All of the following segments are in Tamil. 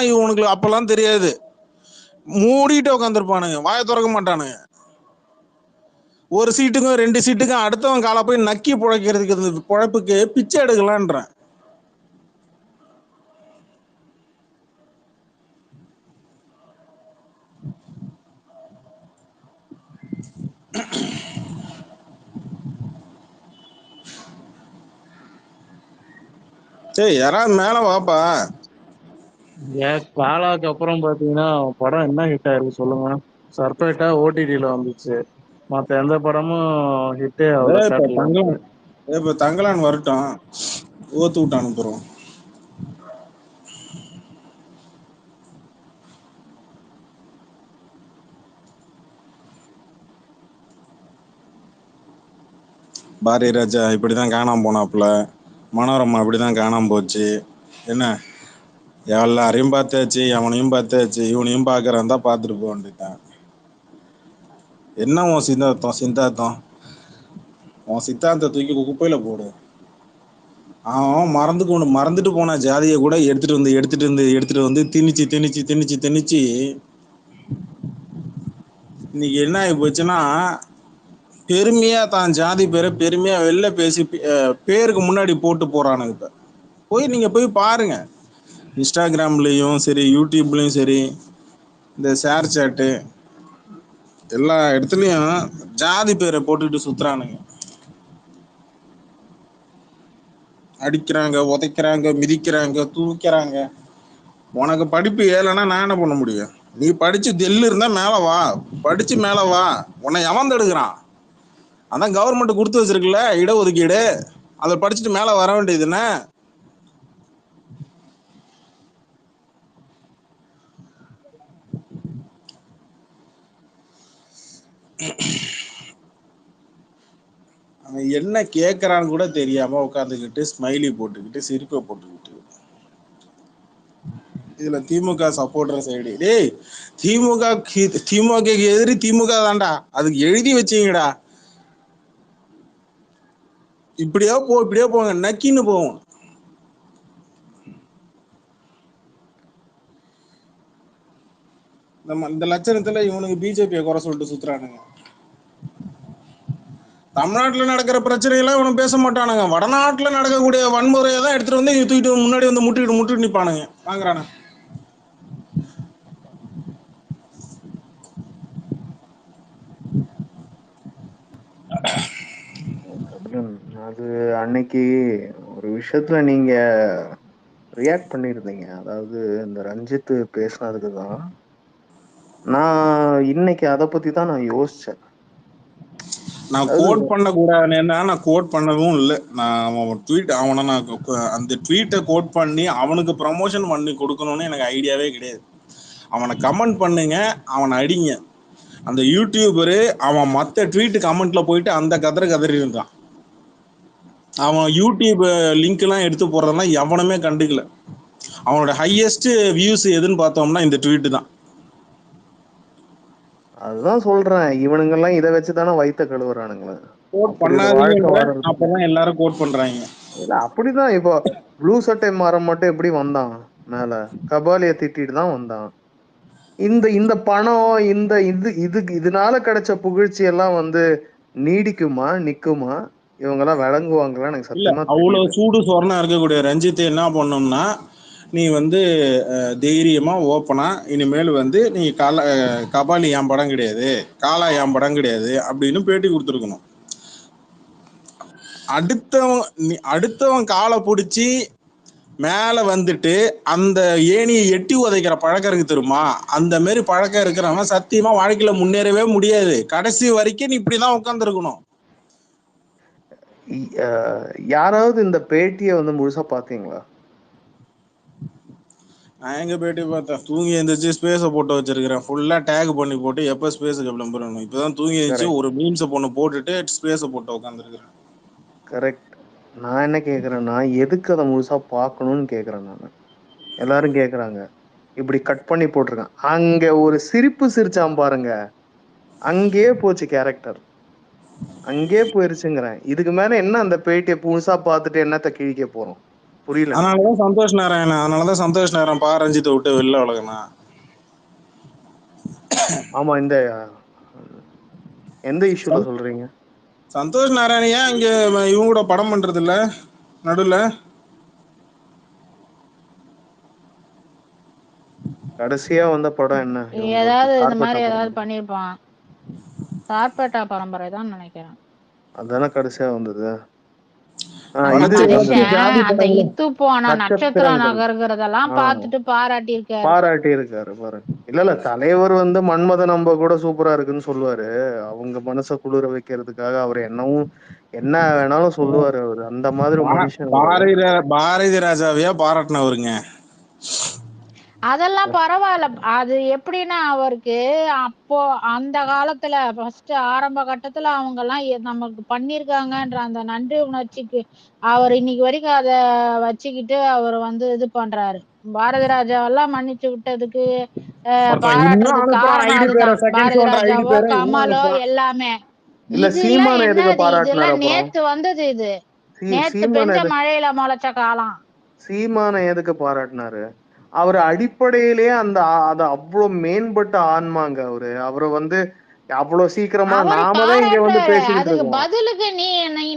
இவனுக்கு அப்பெல்லாம் தெரியாது, மூடிட்டு உட்காந்துருப்பானுங்க, வாயை திறக்க மாட்டானுங்க. ஒரு சீட்டுக்கும் 2 சீட்டுக்கும் அடுத்தவன் காலை போய் நக்கி புழைக்கிறதுக்கு பொழப்புக்கு பிச்சை எடுக்கலான்றேன். சரி, யாராவது மேல வாப்பா. காலாக்கு அப்புறம் பாத்தீங்கன்னா படம் என்ன ஹிட் ஆயிருக்கு சொல்லுங்க. சர்பேட்டா ஓடிடில வந்துச்சு, மத்த எந்த படமும் ஹிட்டே ஆகல தேட்டர்ல இருந்து. இப்ப தங்கலான் வரட்டும், ஓத்து விட்டு அனுப்புறோம். பாரதி ராஜா இப்படிதான் காணாம போனாப்புல, மனோரமா இப்படிதான் காணாம போச்சு. என்ன, எல்லாரையும் பார்த்தாச்சு, அவனையும் பார்த்தாச்சு, இவனையும் பார்க்கறான் தான் பார்த்துட்டு போக வேண்டியதான். என்ன உன் சித்தாந்தம் உன் சித்தாந்தத்தை தூக்கி குப்பையில போடு. அவன் மறந்துட்டு போன ஜாதியை கூட எடுத்துட்டு வந்து திணிச்சு இன்னைக்கு என்ன ஆகி போச்சுன்னா, பெருமையா தான் ஜாதி பேரை பெருமையா வெளில பேசி பேருக்கு முன்னாடி போட்டு போறானுங்க. இப்ப நீங்க போய் பாருங்க, இன்ஸ்டாகிராம்லயும் சரி, யூடியூப்லயும் சரி, இந்த ஷேர் சாட்டு எல்லா இடத்துலயும் ஜாதி பேரை போட்டுட்டு சுத்துறானுங்க. அடிக்கிறாங்க, உதைக்கிறாங்க, மிதிக்கிறாங்க, தூக்கிறாங்க. உனக்கு படிப்பு ஏலைன்னா நான் என்ன பண்ண முடியும்? நீ படிச்சு தெல்லு இருந்தா மேல வா, படிச்சு மேல வா. உன்னை எவன் தடுக்கிறான்? அதான் கவர்மெண்ட் கொடுத்து வச்சிருக்குல்ல இடஒதுக்கீடு, அதை படிச்சுட்டு மேல வர வேண்டியது என்ன? அவன் என்ன கேட்கறான்னு கூட தெரியாம உட்காந்துக்கிட்டு ஸ்மைலி போட்டுக்கிட்டு சிரிப்பை போட்டுக்கிட்டு, இதுல திமுக சப்போர்டர் சைடு, டேய் திமுக எதிரி திமுக தான்டா, அதுக்கு எழுதி வச்சீங்கடா. இப்படியே போங்க, நக்கின்னு போவோம். இந்த லட்சணத்துல இவனுக்கு பிஜேபியை குறை சொல்லிட்டு சுத்துறானுங்க. தமிழ்நாட்டுல நடக்கிற பிரச்சனையெல்லாம் இவனும் பேச மாட்டானுங்க, வடநாட்டுல நடக்கக்கூடிய வன்முறையை தான் எடுத்துட்டு வந்து தூக்கிட்டு முன்னாடி வந்து முட்டிட்டு நிப்பானுங்க, வாங்குறானு. அது அன்னைக்கு ஒரு விஷயத்துல நீங்க ரியாக்ட் பண்ணிருந்தீங்க, அதாவது இந்த ரஞ்சித் பேசினதுக்கு தான். நான் இன்னைக்கு அதை பத்தி தான் நான் யோசிச்சேன். நான் கோட் பண்ண கூடாதுன்னு, நான் கோட் பண்ணவும் இல்லை. நான் அவன் ட்வீட், அந்த ட்வீட்டை கோட் பண்ணி அவனுக்கு ப்ரமோஷன் பண்ணி கொடுக்கணும்னு எனக்கு ஐடியாவே கிடையாது. அவனை கமெண்ட் பண்ணுங்க, அவனை அடிங்க. அந்த யூடியூபரு அவன் மற்ற ட்வீட் கமெண்ட்ல போயிட்டு அந்த கதறி இருந்தான். அவன் யூடியூப் லிங்க் எல்லாம் எடுத்து போடுறதெல்லாம் எவனுமே கண்டுக்கல. அவனோட ஹையஸ்ட் வியூஸ் எதுன்னு பார்த்தோம்னா இந்த ட்வீட் தான். அதுதான் சொல்றேன், இவனுங்கெல்லாம் இதை வச்சுதானே வயித்த கழுவுறானுங்களே. கோட் பண்ணாதீங்க, அப்பதான் எல்லாரும் கோட் பண்றாங்க. இல்ல அப்படிதான். இப்போ ப்ளூ சட்டை மாறம் மட்டும் எப்படி வந்தான் மேல, கபாலிய திட்டிட்டு தான் வந்தான். இந்த பணம், இதனால கிடைச்ச புகழ்ச்சி எல்லாம் நீடிக்குமா, நிக்குமா, இவங்க எல்லாம் விளங்குவாங்களா? எனக்கு சத்தியமா அவ்வளவு சூடு சொரணம் இருக்கக்கூடிய ரஞ்சித் என்ன பண்ணோம்னா, நீ தைரியமா ஓப்பனா இனிமேல் நீ கபாலி என் படம் கிடையாது, காலா என் படம் கிடையாது அப்படின்னு பேட்டி கொடுத்துருக்கணும். அடுத்தவன் காலை பிடிச்சி மேல வந்துட்டு அந்த ஏணியை எட்டி உதைக்கிற பழக்கம் இருக்கு தெரியுமா? அந்த மாதிரி பழக்கம் இருக்கிறவன் சத்தியமா வாழ்க்கையில முன்னேறவே முடியாது. கடைசி வரைக்கும் நீ இப்படிதான் உட்கார்ந்துருக்கணும். யாராவது இந்த பேட்டியை முழுசா பாத்தீங்களா? நான் எங்க பேட்டி பார்த்தேன்? தூங்கி எழுந்திரிச்சு ஸ்பேஸை போட்டு வச்சிருக்கிறேன், ஃபுல்லா டேக் பண்ணி போட்டு எப்ப ஸ்பேஸுக்கு விளம்பரம். இப்பதான் தூங்கி எழுந்திரிச்சு ஒரு மீம்ஸை பொண்ணு போட்டுட்டு ஸ்பேஸை போட்டு உட்காந்துருக்கிறேன். கரெக்ட். நான் என்ன கேக்குறேன்னா, எதுக்கு அதை முழுசா பார்க்கணும்னு கேக்குறேன் நான். எல்லாரும் கேக்குறாங்க, இப்படி கட் பண்ணி போட்டிருக்கான், அங்க ஒரு சிரிப்பு சிரிச்சான் பாருங்க, அங்கேயே போச்சு கேரக்டர், அங்கே போயிருச்சுங்கிறேன். இதுக்கு மேல என்ன அந்த பேட்டியை முழுசா பார்த்துட்டு என்னத்த கிழிக்க போறோம்? புரியல எனக்கு. அதனாலதான் சந்தோஷ் நாராயணன் பா ரஞ்சித்தை விட்டு வெளில விலகுனா. ஆமா, எந்த இஷ்யூல சொல்றீங்க? சந்தோஷ் நாராயணன் ஏன் இங்க இவங்க கூட படம் பண்றது இல்ல நடுவுல? கடைசியா வந்த படம் என்ன ஏதாவது இவங்களுக்கு? இந்த மாதிரி சார்பட்டா ஏதாவது படம் பண்ணிருப்பான். சார்பேட்டா பரம்பரை தான் நினைக்கிறேன். அதானே கடைசியா வந்தது. அந்த இது மனுஷன் ஜாதி அந்த படங்கள் இத்து போன நட்சத்திர நட்சத்திரங்கள் நகர்கிறதெல்லாம் பார்த்துட்டு பாராட்டி இருக்காரு. பாராட்டி இருக்காரு பாருங்க. இல்ல தலைவர் வந்து மன்மத நம்ப கூட சூப்பரா இருக்குன்னு சொல்லுவாரு. அவங்க மனசை குளிர வைக்கிறதுக்காக அவர் என்ன வேணாலும் சொல்லுவாரு. அவரு அந்த மாதிரி ஒரு மனுஷன். பாரதி ராஜாவையா பாராட்டினவருங்க. அதெல்லாம் பரவாயில்ல. அது எப்படின்னா அவருக்கு அப்போ அந்த காலத்துல ஃபர்ஸ்ட் ஆரம்ப கட்டத்துல அவங்க எல்லாம் நமக்கு பண்ணிருக்காங்கன்ற அந்த நன்றி உணர்ச்சிக்கு அவர் இன்னைக்கு வரைக்கும் அத வச்சுக்கிட்டு அவர் வந்து இது பண்றாரு. பாரதி ராஜாவெல்லாம் மன்னிச்சு விட்டதுக்கு பாராட்டுறதுக்கு காரணம் அதுதான். பாரதி ராஜாவோ கமலோ எல்லாமே. இல்ல இதெல்லாம் சீமான எதுக்கு என்னது? பாராட்டினாரு? இதெல்லாம் நேத்து வந்தது. இது நேத்து சீமான பெஞ்ச மழையில முளைச்ச காலம். சீமான எதுக்கு பாராட்டினாரு? அவர் அடிப்படையிலேயே அத அவ்வளவு மேம்பட்ட ஆன்மாங்க. அவரை வந்து அவ்வளவு சீக்கிரமா அவரு நாம தான் இங்க வந்து பாராட்டுறாரு. பேசிக்கிட்டு அதுக்கு இருக்கோம். பதிலுக்கு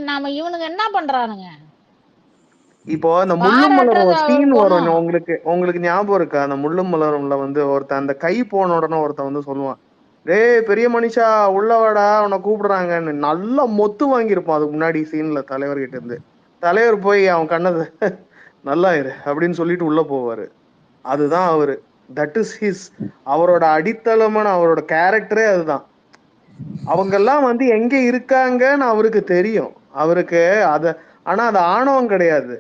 நாம இவனுங்க என்ன பண்றானுங்க? இப்போ அந்த முள்ளும் மலரும் சீன் வரும். உங்களுக்கு ஞாபகம் இருக்கா? அந்த முள்ளும் மலரும்ல வந்து ஒருத்தன் அந்த கை போன உடனே ஒருத்தன் வந்து சொல்லுவான், டேய் பெரிய மனுஷா உள்ளவாடா உன்னை கூப்பிடுறாங்கன்னு. நல்லா மொத்து வாங்கியிருப்பான் அதுக்கு முன்னாடி சீன்ல தலைவர்கிட்ட இருந்து. தலைவர் போய் அவன் கண்ணது நல்லா இரு அப்படின்னு சொல்லிட்டு உள்ள போவாரு. அதுதான் அவரு. That is his. அவரோட அடித்தளமான அவரோட கேரக்டரே அதுதான். அவங்க எல்லாம் வந்து எங்க இருக்காங்கன்னு அவருக்கு தெரியும். அவருக்கு ஆனா அது ஆணவம் கிடையாது.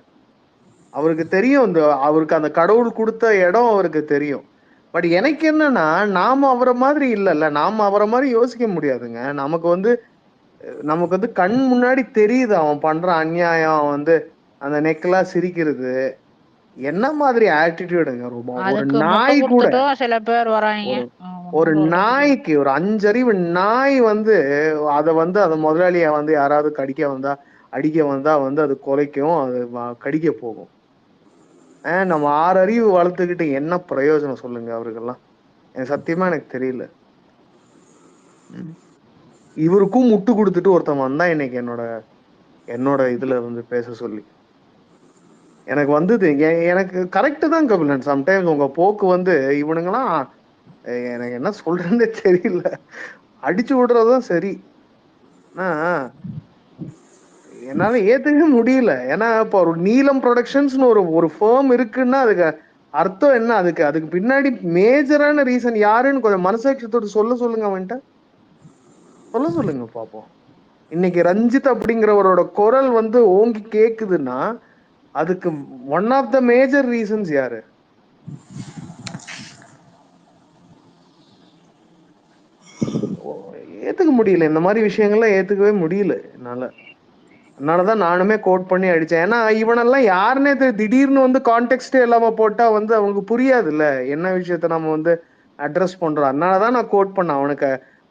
அவருக்கு தெரியும். அவருக்கு அந்த கடவுள் கொடுத்த இடம் அவருக்கு தெரியும். பட் எனக்கு என்னன்னா, நாம அவரை மாதிரி இல்லைல்ல. நாம அவரை மாதிரி யோசிக்க முடியாதுங்க. நமக்கு வந்து கண் முன்னாடி தெரியுது அவன் பண்ற அநியாயம். அவன் வந்து அந்த நெக்கெல்லாம் சிரிக்கிறது என்ன மாதிரி ஆட்டிடியூடுங்க. ஒரு நாய் கூட, சில பேர் வராங்க. ஒரு நாய்க்கு ஒரு 5 அறிவு நாய் வந்து அத முதலாளிய வந்து யாராவது அடிக்க வந்தா வந்து அது கொலைக்கும், அது கடிக்க போகும். நம்ம 6 அறிவு வளர்த்துக்கிட்டு என்ன பிரயோஜனம் சொல்லுங்க அவருக்கெல்லாம்? எனக்கு சத்தியமா எனக்கு தெரியல. இவருக்கும் முட்டு கொடுத்துட்டு ஒருத்தன் வந்தா இன்னைக்கு என்னோட இதுல வந்து பேச சொல்லி எனக்கு வந்தது. எனக்கு கரெக்ட் தான் கபிலன். சம்டைம்ஸ் உங்க போக்கு வந்து இவனுங்கெல்லாம் எனக்கு என்ன சொல்றேன்னு தெரியல. அடிச்சு விடுறதுதான் சரி. என்னால ஏத்துக்கவே முடியல. ஏன்னா இப்போ ஒரு நீலம் ப்ரொடக்ஷன்ஸ் ஒரு ஃபேம் இருக்குன்னா அதுக்கு அர்த்தம் என்ன? அதுக்கு பின்னாடி மேஜரான ரீசன் யாருன்னு கொஞ்சம் மனசாட்சியத்தோடு சொல்லுங்க அவன்கிட்ட. சொல்லுங்க பாப்போம். இன்னைக்கு ரஞ்சித் அப்படிங்கிறவரோட குரல் வந்து ஓங்கி கேக்குதுன்னா அதுக்கு one of the major reasons யாரு? ஏத்துக்க முடியல. இந்த மாதிரி விஷயங்கள்லாம் ஏத்துக்கவே முடியல என்னால. அதனாலதான் நானுமே கோட் பண்ணி அடிச்சேன். ஏன்னா இவனெல்லாம் யாருன்னே திடீர்னு வந்து கான்டெக்ஸ்டே இல்லாம போட்டா வந்து அவனுக்கு புரியாது இல்ல என்ன விஷயத்த நம்ம வந்து அட்ரஸ் பண்றோம். அதனாலதான் நான் கோட் பண்ணேன்.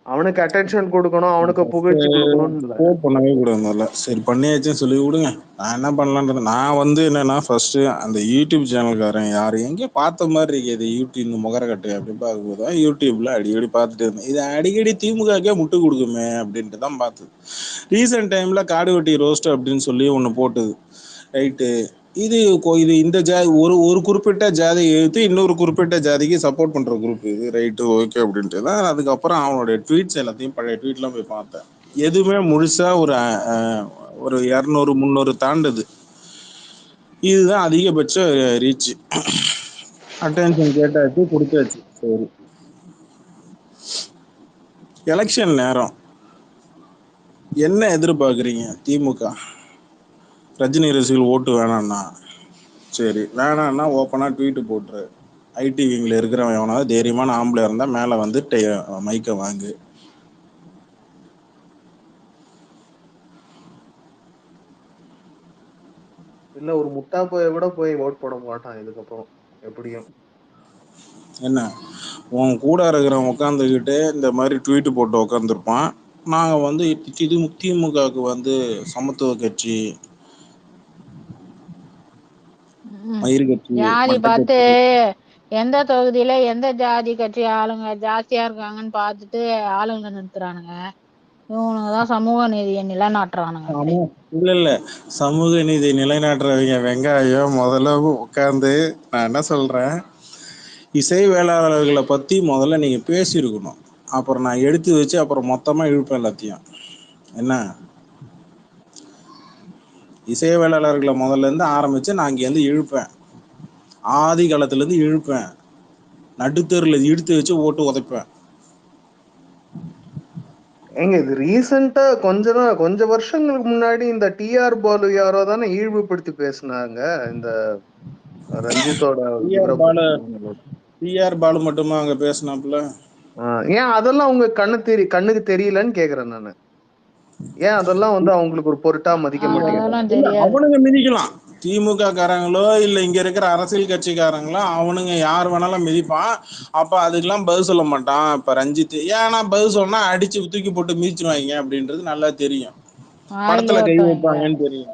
அவனுக்கு அட்டென்ஷன் கொடுக்கணும், அவனுக்கு புகழ்ச்சி கொடுக்கணும்னு கோட் பண்ணவே கூடாது. சரி பண்ணியாச்சுன்னு சொல்லி விடுங்க. நான் என்ன பண்ணலான்றது, நான் வந்து என்னன்னா ஃபர்ஸ்ட் அந்த யூடியூப் சேனல்காரன் யாரு எங்கேயோ பார்த்த மாதிரி இருக்குது யூடியூப் முகரக்கட்டு அப்படின்னு பார்க்கும்போது யூடியூப்ல அடிக்கடி பார்த்துட்டு இருந்தேன். இது அடிக்கடி திமுகக்கே முட்டு கொடுக்குமே அப்படின்ட்டு தான் பார்த்தது. ரீசெண்ட் டைம்ல காடு வெட்டி ரோஸ்ட் அப்படின்னு சொல்லி ஒன்று போட்டுது. ரைட்டு. இது இந்த ஜாதி ஒரு குறிப்பிட்ட ஜாதியை எழுத்து இன்னொரு குறிப்பிட்ட ஜாதிக்கு சப்போர்ட் பண்ற குரூப் இது. ரைட்டு ஓகே அப்படின்ட்டு தான். அதுக்கப்புறம் அவனுடைய ட்வீட்ஸ் எல்லாத்தையும் பழைய ட்வீட்லாம் போய் பார்த்தேன். எதுவுமே முழுசா ஒரு 200 300 தாண்டுது. இதுதான் அதிகபட்ச ரீச். அட்டென்ஷன் கேட்டாச்சு, கொடுத்தாச்சு. சரி, எலெக்ஷன் நேரம் என்ன எதிர்பார்க்குறீங்க? திமுக ரஜினி ரசிகர்கள் ஓட்டு வேணாம்னா சரி, வேணான்னா ஓப்பனாக ட்வீட்டு போட்டுரு. ஐடி விங்கில் இருக்கிறவன் எவனாவது தைரியமான ஆம்பளை இருந்தால் மேலே வந்து மைக்கை வாங்கு. இல்ல ஒரு முட்டா போய் கூட போய் ஓட் போட மாட்டான் இதுக்கப்புறம் எப்படியும். என்ன உன் கூட இருக்கிறவன் உட்காந்துக்கிட்டு இந்த மாதிரி ட்வீட்டு போட்டு உட்காந்துருப்பான். நாங்கள் வந்து திமுகவுக்கு வந்து சமத்துவ கட்சி, மயிறு கட்சி, ஜாதி மட்டை பார்த்து கட்சி. எந்த தொகுதியில எந்த ஜாதி கட்சி ஆளுங்க ஜாஸ்தியா இருக்காங்கன்னு பார்த்துட்டு ஆளுங்க நிறுத்துறானுங்க. இவனுங்கதான் சமூக நீதியை நிலைநாட்டுறானுங்க. அப்படி இல்ல சமூக நீதி நிலைநாட்டுறவங்க வெங்காயம் முதல்ல உட்கார்ந்து நான் என்ன சொல்றேன், இசை வேளாளர்களை பத்தி முதல்ல நீங்க பேசியிருக்கணும். அப்புறம் நான் எடுத்து வச்சு அப்புறம் மொத்தமா இழுப்பேன் எல்லாத்தையும். என்ன இசை வேளாளர்களை முதல்ல இருந்து ஆரம்பிச்சு நான் இங்கேருந்து இழுப்பேன், ஆதி காலத்துல இருந்து இழுப்பேன், நடுத்தருல இழுத்து வச்சு ஓட்டு உதைப்பேன். ஏங்க இது ரீசெண்டா கொஞ்ச வருஷங்களுக்கு முன்னாடி இந்த டிஆர் பாலு யாரோ தானே இழிவுபடுத்தி பேசினாங்க இந்த ரஞ்சித்தோட இவரை டிஆர் பாலு மட்டுமா அங்க பேசினாப்புல? ஏன் அதெல்லாம் உங்க கண்ணுக்கு தெரியலன்னு கேக்குறேன் நானு. ஏன் அதெல்லாம் வந்து அவங்களுக்கு ஒரு பொருட்டா மதிக்க மாட்டேங்கிறாங்க? அவனுங்க மிதிக்கலாம், திமுக காரங்களோ இல்ல இங்க இருக்கிற அரசியல் கட்சிக்காரங்களோ அவனுங்க யார் வேணாலும் மிதிப்பான். அப்ப அதுக்கெல்லாம் பதில் சொல்ல மாட்டான். இப்ப ரஞ்சித் ஏன்னா பதில் சொன்னா அடிச்சு தூக்கி போட்டு மிதிச்சிருவாங்க அப்படின்றது நல்லா தெரியும், படத்துல கை வைப்பாங்கன்னு தெரியும்.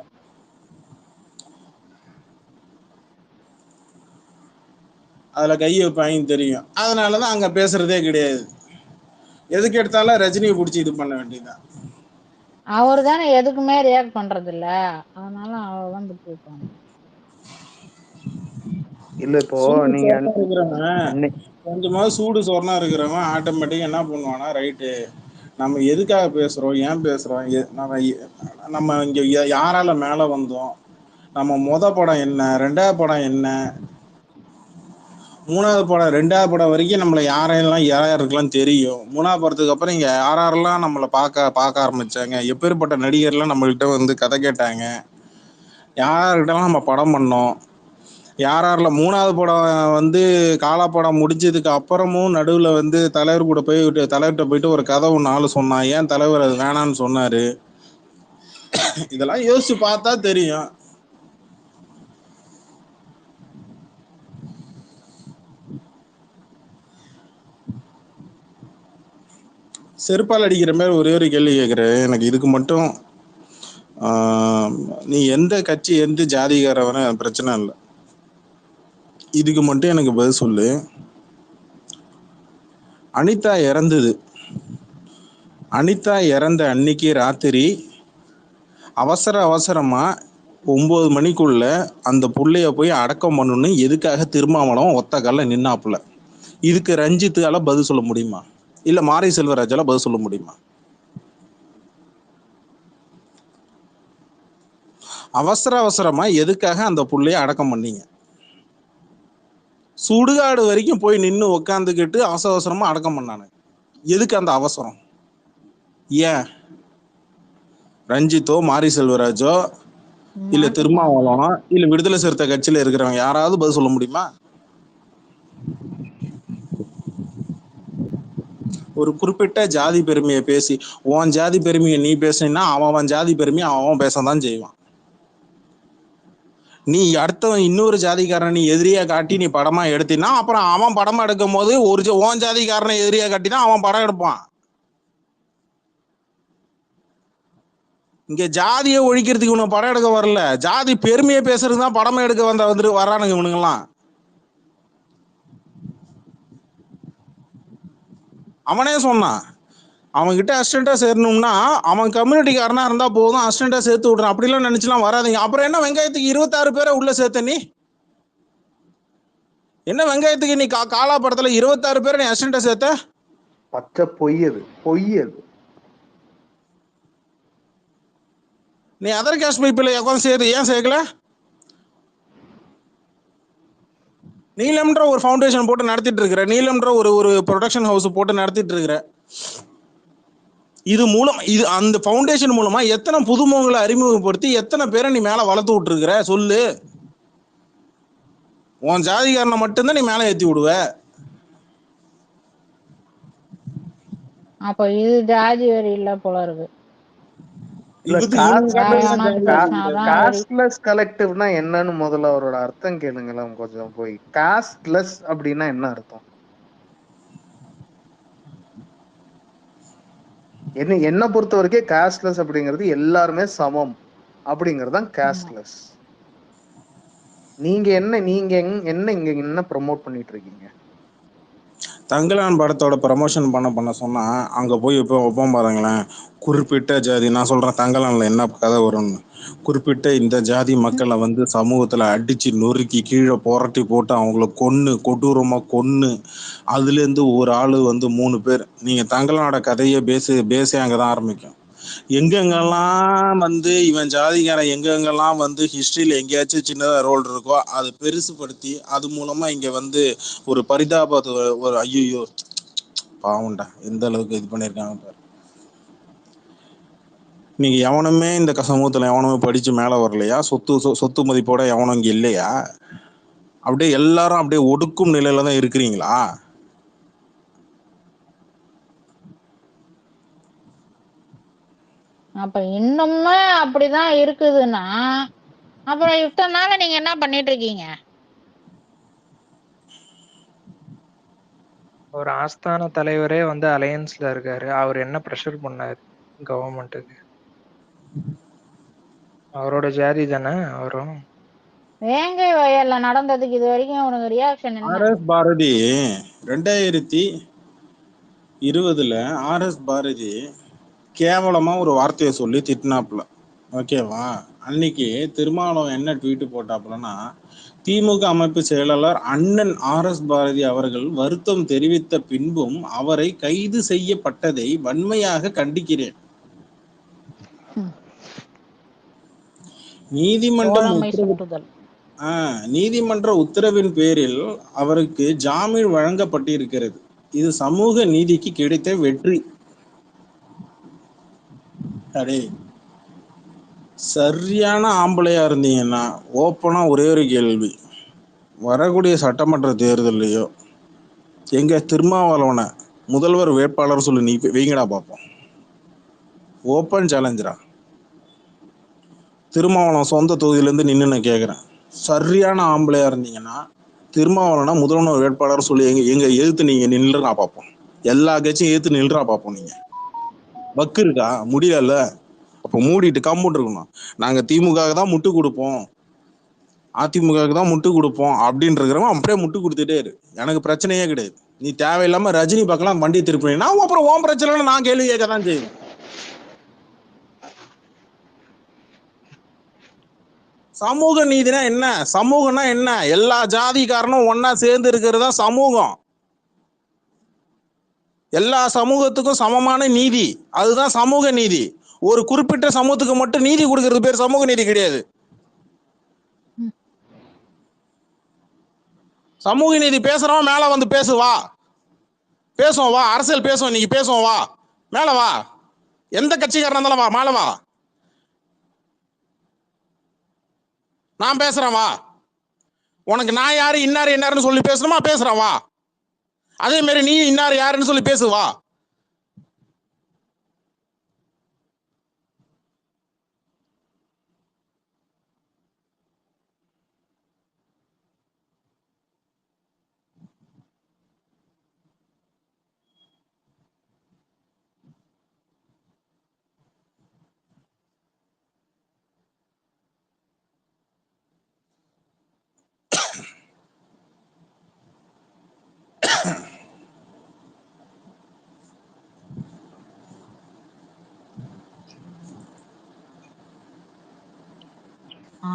அதுல கை வைப்பாங்கன்னு தெரியும். அதனாலதான் அங்க பேசுறதே கிடையாது. எதுக்கு எடுத்தாலும் ரஜினியை பிடிச்சி இது பண்ண வேண்டியதுதான். அவரு தானே எதுக்குமே ரியாக்ட் பண்றது இல்ல, அதனால அவ்வளவுதான் விட்டு வைப்பாங்க. இல்ல இப்போ நீங்க கொஞ்சமா சூடு சொரணா இருக்கிறவன் ஆட்டோமேட்டிக்கா என்ன பண்ணுவானா, ரைட்டு நம்ம எதுக்காக பேசுறோம், ஏன் பேசுறோம், நம்ம இங்க யாரால மேல வந்தோம், நம்ம மொத படம் என்ன, ரெண்டாவது படம் என்ன, மூணாவது படம் ரெண்டாவது படம் வரைக்கும் நம்மளை யாரெல்லாம் தெரியும். மூணாவது படத்துக்கு அப்புறம் இங்க யாரெல்லாம் நம்மளை பார்க்க ஆரம்பிச்சாங்க, எப்பேற்பட்ட நடிகர்லாம் நம்மள்கிட்ட வந்து கதை கேட்டாங்க, யார்கிட்டலாம் நம்ம படம் பண்ணோம், யாரெல்லாம் மூணாவது படம் வந்து காலா படம் முடிஞ்சதுக்கு அப்புறமும் நடுவில் வந்து தலைவர் கூட தலைவர்கிட்ட போயிட்டு ஒரு கதை ஒன்று ஆள் சொன்னான், ஏன் தலைவர் அது வேணான்னு சொன்னாரு, இதெல்லாம் யோசிச்சு பார்த்தா தெரியும். செருப்பால் அடிக்கிற மாதிரி ஒரே ஒரு கேள்வி கேட்குறேன் எனக்கு. இதுக்கு மட்டும் நீ எந்த கட்சி எந்த ஜாதிகாரவன பிரச்சனை இல்லை, இதுக்கு மட்டும் எனக்கு பதில் சொல்லு. அனிதா இறந்தது, அனிதா இறந்த அன்னைக்கு ராத்திரி அவசரமா 9 மணிக்குள்ள அந்த புள்ளைய போய் அடக்கம் பண்ணணும்னு எதுக்காக திருமாவளவன் ஒத்த கால நின்னாப்புல? இதுக்கு ரஞ்சித்தால பதில் சொல்ல முடியுமா, இல்ல மாரி செல்வராஜால பதில் சொல்ல முடியுமா? அவசரமா எதுக்காக அந்த புள்ளைய அடக்கம் பண்ணீங்க? சுடுகாடு வரைக்கும் போய் நின்று உக்காந்துக்கிட்டு அவசரமா அடக்கம் பண்ணானு, எதுக்கு அந்த அவசரம்? ஏன் ரஞ்சித்தோ மாரி செல்வராஜோ இல்ல திருமாவளவனோ இல்ல விடுதலை சிறுத்தை கட்சியில இருக்கிறவங்க யாராவது பதில் சொல்ல முடியுமா? ஒரு குறிப்பிட்ட ஜாதி பெருமையை பேசி உன் ஜாதி பெருமையை நீ பேசினா அவன் ஜாதி பெருமையை அவன் பேசதான் செய்வான். நீ அடுத்தவன் இன்னொரு ஜாதிக்காரன் நீ எதிரியா காட்டி நீ படமா எடுத்தினா அப்புறம் அவன் படமா எடுக்கும் போது உன் ஜாதிக்காரனை எதிரியா காட்டினா அவன் படம் எடுப்பான். இங்க ஜாதியை ஒழிக்கிறதுக்கு இவனு படம் எடுக்க வரல, ஜாதி பெருமையை பேசுறதுதான் படமா எடுக்க வர்றானுங்க இவனுங்கெல்லாம். அவனே சொன்னான், அவன் கிட்ட அசிஸ்டண்டா சேரணும்னா அவன் கம்யூனிட்டிக்காரனா இருந்தா போதும், அசிஸ்டண்டா சேர்த்து விடுறான், அப்படிலாம் நினைச்சுலாம் வராதிங்க. அப்புறம் என்ன வெங்காயத்துக்கு 26 பேரை உள்ள சேர்த்த நீ? என்ன வெங்காயத்துக்கு நீ காலா படத்துல 26 பேரை நீ அசிஸ்டண்டா சேர்த்த? பச்சை பொய்யது. நீ அதர் கேஸ்ட் பீப்புளை உட்காந்து சேர்த்து ஏன் சேர்க்கல? நீலம்ன்ற ஒரு ஃபவுண்டேஷன் போட்டு நடத்திட்டு இருக்கிற, நீலம்ன்ற ஒரு ப்ரொடக்ஷன் ஹவுஸ் போட்டு நடத்திட்டு இருக்கிற, இது மூலம் அந்த ஃபவுண்டேஷன் மூலமா எத்தனை புதுமுகங்களை அறிமுகப்படுத்தி எத்தனை பேரை நீ மேல வளர்த்து விட்டுருக்கிற சொல்லு. உன் ஜாதிகாரனை மட்டும்தான் நீ மேல ஏத்தி விடுவ. அப்ப இது ஜாதி வரி இல்ல போல இருக்கு. காஸ்ட்லெஸ் கலெக்டிவ்னா என்னன்னு முதல்ல அவரோட அர்த்தம் கேளுங்களேன் கொஞ்சம் போய். காஸ்ட்லெஸ் அப்படின்னா என்ன அர்த்தம்? என்ன பொறுத்த வரைக்கும் காஸ்ட்லெஸ் அப்படிங்கிறது எல்லாருமே சமம் அப்படிங்கறதுதான் காஸ்ட்லெஸ். நீங்க என்ன இங்க என்ன ப்ரோமோட் பண்ணிட்டு இருக்கீங்க? தங்கலான் படத்தோட ப்ரமோஷன் பண்ண சொன்னா அங்க போய் இப்போ ஒப்பம் பாருங்களேன். குறிப்பிட்ட ஜாதி, நான் சொல்றேன் தங்கலான்ல என்ன கதை வரும்னு. குறிப்பிட்ட இந்த ஜாதி மக்களை வந்து சமூகத்துல அடிச்சு நொறுக்கி கீழே புரட்டி போட்டு அவங்கள கொடூரமா கொன்னு அதுலேருந்து ஒரு ஆளு வந்து 3 பேர். நீங்க தங்கலானோட கதையே பேஸே அங்கதான் ஆரம்பிக்கும். எங்கெங்கெல்லாம் வந்து இவன் ஜாதிகாரன் எங்கெங்கெல்லாம் வந்து ஹிஸ்டரியில எங்கேயாச்சும் சின்னதா ரோல் இருக்கோ அதை பெருசுபடுத்தி அது மூலமா இங்க வந்து ஒரு பரிதாபத்தை, ஒரு ஐயோ பாவம்டா எந்த அளவுக்கு இது பண்ணியிருக்காங்க பாரு. நீங்க எவனுமே இந்த சமூகத்துல எவனுமே படிச்சு மேல வரலையா? சொத்து மதிப்போட எவனும் இங்க இல்லையா? அப்படியே எல்லாரும் அப்படியே ஒடுக்கும் நிலையில தான் இருக்கிறீங்களா? அப்ப இன்னுமே அப்படிதான் இருக்குதுன்னா அப்புறம் இத்தனை நாள் நீங்க என்ன பண்ணிட்டு இருக்கீங்க? ஒரு ஆஸ்தான தலைவரே வந்து அலையன்ஸ்ல இருக்காரு. அவர் என்ன ப்ரெஷர் பண்ணாரு கவர்மெண்ட்டுக்கு? அவரோட ஜாதி தானே அவரும். வேங்கை வயல்ல நடந்ததுக்கு இது வரைக்கும் உனக்கு ரியாக்ஷன் என்ன? RS பாரதி 2020 RS பாரதி கேவலமா ஒரு வார்த்தையை சொல்லி திட்டினாப்புல. ஓகேவா? அன்னைக்கு திருமாவளவன் என்ன ட்வீட் போட்டாப்புலன்னா, திமுக அமைப்பு செயலாளர் அண்ணன் RS பாரதி அவர்கள் வருத்தம் தெரிவித்த பின்பும் அவரை கைது செய்யப்பட்டதை வன்மையாக கண்டிக்கிறேன். தோழமை சுட்டுதல். நீதிமன்ற உத்தரவின் பேரில் அவருக்கு ஜாமீன் வழங்கப்பட்டிருக்கிறது. இது சமூக நீதிக்கு கிடைத்த வெற்றி. அடே, சரியான ஆம்பளையா இருந்தீங்கன்னா ஓப்பனா ஒரே ஒரு கேள்வி, வரக்கூடிய சட்டமன்ற தேர்தலையோ எங்க திருமாவளவனை முதல்வர் வேட்பாளர் சொல்லி நீ வைங்கடா பார்ப்போம். ஓப்பன் சேலஞ்சரா. திருமாவளவன் சொந்த தொகுதியிலேருந்து நின்று நான் கேட்குறேன், சரியான ஆம்பளையா இருந்தீங்கன்னா திருமாவளவனா முதல்வர் வேட்பாளர் சொல்லி எங்க எதிர்த்து நீங்க நின்றுறா பார்ப்போம். எல்லா கட்சியும் எதிர்த்து நில்றா பார்ப்போம். நீங்க பக்கு இருக்கா? முடியல. அப்போ மூடிட்டு கம்முட்டு இருக்கணும். நாங்க திமுக தான் முட்டு கொடுப்போம், அதிமுகவுக்கு தான் முட்டு கொடுப்போம் அப்படின்னு இருக்கிறவங்க அப்படியே முட்டு கொடுத்துட்டே இரு. எனக்கு பிரச்சனையே கிடையாது. நீ தேவையில்லாம ரஜினி பக்கம் வண்டி திருப்பினா அப்புறம் ஓம் பிரச்சனை நான் கேள்வி கேட்க தான் செய்வேன். சமூக நீதினா என்ன? சமூகம்னா என்ன? எல்லா ஜாதிக்காரனும் ஒன்னா சேர்ந்து இருக்கிறது தான் சமூகம். எல்லா சமூகத்துக்கும் சமமான நீதி, அதுதான் சமூக நீதி. ஒரு குறிப்பிட்ட சமூகத்துக்கு மட்டும் நீதி கொடுக்கறது பேர் சமூக நீதி கிடையாது. சமூக நீதி பேசுறவன் மேல வந்து பேசுவா, பேசுவோம் வா, அரசியல் பேசுவோம், இன்னைக்கு பேசுவோம் வா, மேல வா, எந்த கட்சிக்காரன் இருந்தாலும் வா, மேல வா, நான் பேசுறேன் வா. உனக்கு நான் யாரு இன்னாரு இன்னாருன்னு சொல்லி பேசணுமா? பேசுறேன் வா. அதே மாதிரி நீ இன்னாரு யாருன்னு சொல்லி பேசுவா.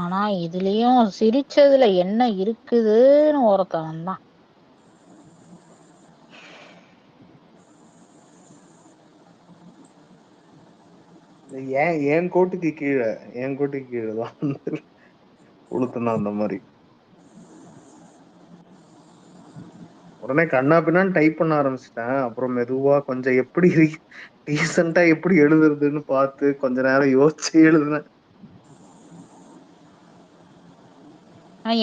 ஆனா இதுலயும் சிரிச்சதுல என்ன இருக்குதுன்னு ஒருத்தவன் தான். என் கோட்டுக்கு கீழே தான் உளுத்துனா அந்த மாதிரி. உடனே கண்ணா பின்னான்னு டைப் பண்ண ஆரம்பிச்சிட்டேன். அப்புறம் மெதுவா கொஞ்சம் எப்படி டீசெண்டா எப்படி எழுதுறதுன்னு பார்த்து கொஞ்ச நேரம் யோசிச்சு எழுதுனேன்.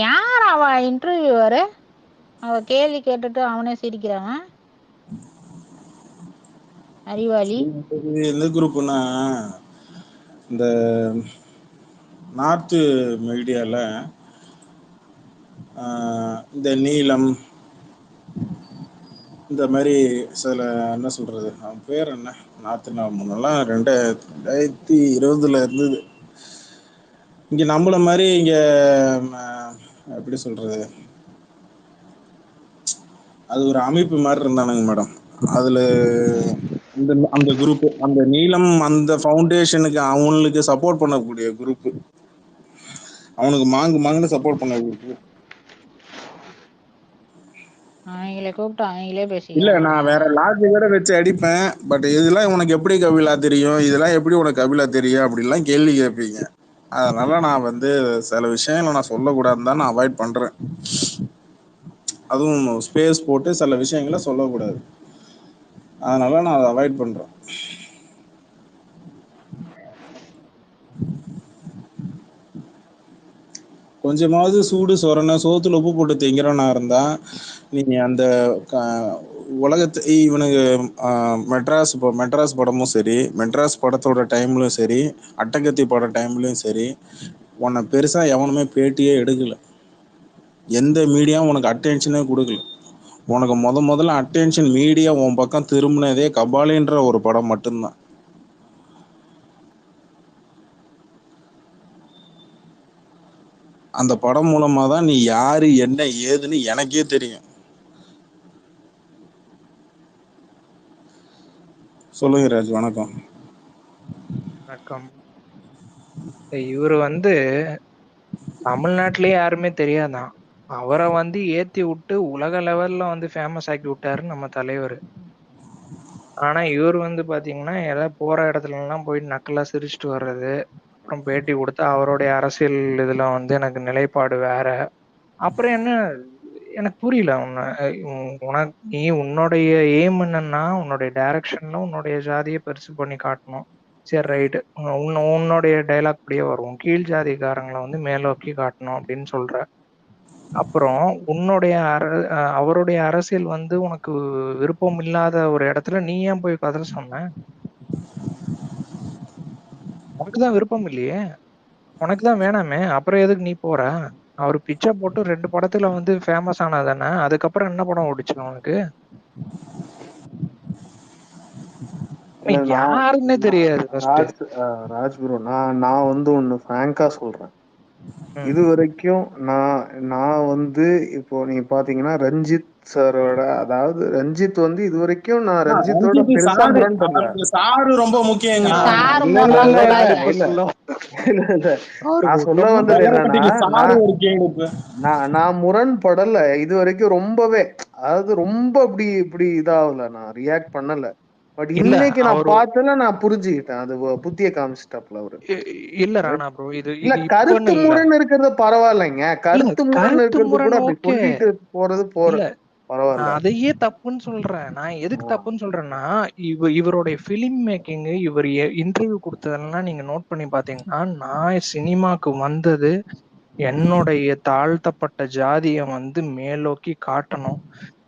யார் அவ இன்டர்வியூவரு? அவ கேள்வி கேட்டுட்டு அவனே சிரிக்கிறவன் அறிவாளி. எந்த குரூப்னா, இந்த நார்த்து மீடியால இந்த நீலம் இந்த மாதிரி சில என்ன சொல்றது, அவன் பேர் என்ன, நார்த்து முன்னெல்லாம் 2020 இருந்தது. இங்க நம்மள மாதிரி இங்க எப்படி சொல்றது, அது ஒரு அமைப்பு மாதிரி இருந்தானுங்க மேடம். அதுல அந்த அந்த குரூப், அந்த நீலம் அந்த ஃபவுண்டேஷனுக்கு அவனுக்கு சப்போர்ட் பண்ணக்கூடிய குரூப், அவனுக்கு மாங்குன்னு சப்போர்ட் பண்ண குரூப். அவங்களே கூப்பிட்டு அவங்களே இல்ல, பேசிக்கிறாங்க. நான் வேற லாஜிக்கோட வச்சு அடிப்பேன். பட் இதெல்லாம் உனக்கு எப்படி கபிலா தெரியும், இதெல்லாம் எப்படி உனக்கு கபிலா தெரியும் அப்படிலாம் கேள்வி கேட்பீங்க. அதனால நான் வந்து சில விஷயங்களை நான் சொல்லக்கூடாதுன்னு தான் நான் அவாய்ட் பண்றேன். அதுவும் ஸ்பேஸ் போட்டு சில விஷயங்களை சொல்லக்கூடாது, அதனால நான் அதை அவாய்ட் பண்றேன். கொஞ்சமாவது சூடு சொரணை சோத்துல உப்பு போட்டு திங்கிறவனா இருந்தா நீங்க அந்த உலகத்து இவனுக்கு மெட்ராஸ் படமும் சரி, மெட்ராஸ் படத்தோட டைம்லயும் சரி, அட்டகத்தி பட டைம்லயும் சரி, உன்னை பெருசா எவனுமே பேட்டியே எடுக்கல. எந்த மீடியாவும் உனக்கு அட்டென்ஷனே கொடுக்கல. உனக்கு முதல்ல அட்டென்ஷன் மீடியா உன் பக்கம் திரும்பினதே கபாலின்ற ஒரு படம் மட்டும்தான். அந்த படம் மூலமா தான் நீ யாரு என்ன ஏதுன்னு எனக்கே தெரியும். சொல்லுங்க ராஜ். வணக்கம். வணக்கம். இவரு வந்து தமிழ்நாட்டிலேயே யாருமே தெரியாதான், அவரை வந்து ஏத்தி விட்டு உலக லெவல்ல வந்து ஃபேமஸ் ஆக்கி விட்டாரு நம்ம தலைவர். ஆனா இவர் வந்து பாத்தீங்கன்னா ஏதாவது போற இடத்துல எல்லாம் போயிட்டு நக்கலா சிரிச்சுட்டு வர்றது, அப்புறம் பேட்டி கொடுத்து அவருடைய அரசியல் இதுல வந்து எனக்கு நிலைப்பாடு வேற. அப்புறம் என்ன, எனக்கு புரியல. உனக்கு நீ உன்னுடைய எய்ம் என்னன்னா, உன்னுடைய டைரக்ஷன்ல உன்னுடைய ஜாதியை பெருசு பண்ணி காட்டணும். சரி, ரைட்டு. உன்னுடைய டைலாக் அப்படியே வரும், கீழ் ஜாதிக்காரங்களை வந்து மேலோக்கி காட்டணும் அப்படின்னு சொல்ற. அப்புறம் உன்னுடைய அவருடைய அரசியல் வந்து உனக்கு விருப்பம் இல்லாத ஒரு இடத்துல நீ ஏன் போய் கதை சொன்ன? உனக்குதான் விருப்பம் இல்லையே, உனக்குதான் வேணாமே, அப்புறம் எதுக்கு நீ போற? அவர் பிச்சை போட்டு 2 படத்துல வந்து ஃபேமஸ் ஆனாதானே, அதுக்கப்புறம் என்ன படம் ஓடிச்சு உனக்கு? இல்ல யாருன்னே தெரியாது ஃபர்ஸ்ட். ராஜ் ப்ரோ, நான் வந்து ஒன்னு பிராங்கா சொல்றேன். இது வரைக்கும் நான் வந்து இப்போ நீங்க பாத்தீங்கன்னா ரஞ்சித் சாரோட, அதாவது ரஞ்சித் வந்து இது வரைக்கும் நான் ரஞ்சித்தோட பெருசா முரண்படல. சாரு ரொம்ப முக்கியம். சாரு இல்ல இல்ல இல்ல முரண்படாத. இல்ல இல்ல இல்ல நான் சொல்ல வந்தது என்னன்னா, நான் முரண்படல இது வரைக்கும் ரொம்பவே, அதாவது ரொம்ப இப்படி இதாகல, நான் ரியாக்ட் பண்ணல. பட் இல்ல இன்னைக்கு நான் அவரு பார்த்தல, நான் புரிஞ்சுக்கிட்டேன். அது புத்திய காமிச்சிட்டாப்ல அவரு. இல்ல ராணா ப்ரோ, இது இல்ல இது கருத்து இப்பன்னு இல்ல. முரண் இருக்கிறது பரவாயில்லைங்க, கருத்து முரண் கருத்து இருக்கிறது கூட முரண் அப்படி ஓகே. சொல்லிட்டு போறது இல்ல, பரவாயில்ல. நான் அதையே தப்புன்னு சொல்றேன். நான் எதுக்கு தப்புன்னு சொல்றேன்னா, இவருடைய பிலிம் மேக்கிங், இவர் இன்டர்வியூ கொடுத்ததெல்லாம் நீங்க நோட் பண்ணி பாத்தீங்கன்னா, நான் சினிமாக்கு வந்தது என்னுடைய தாழ்த்தப்பட்ட ஜாதியை வந்து மேலோக்கி காட்டணும்,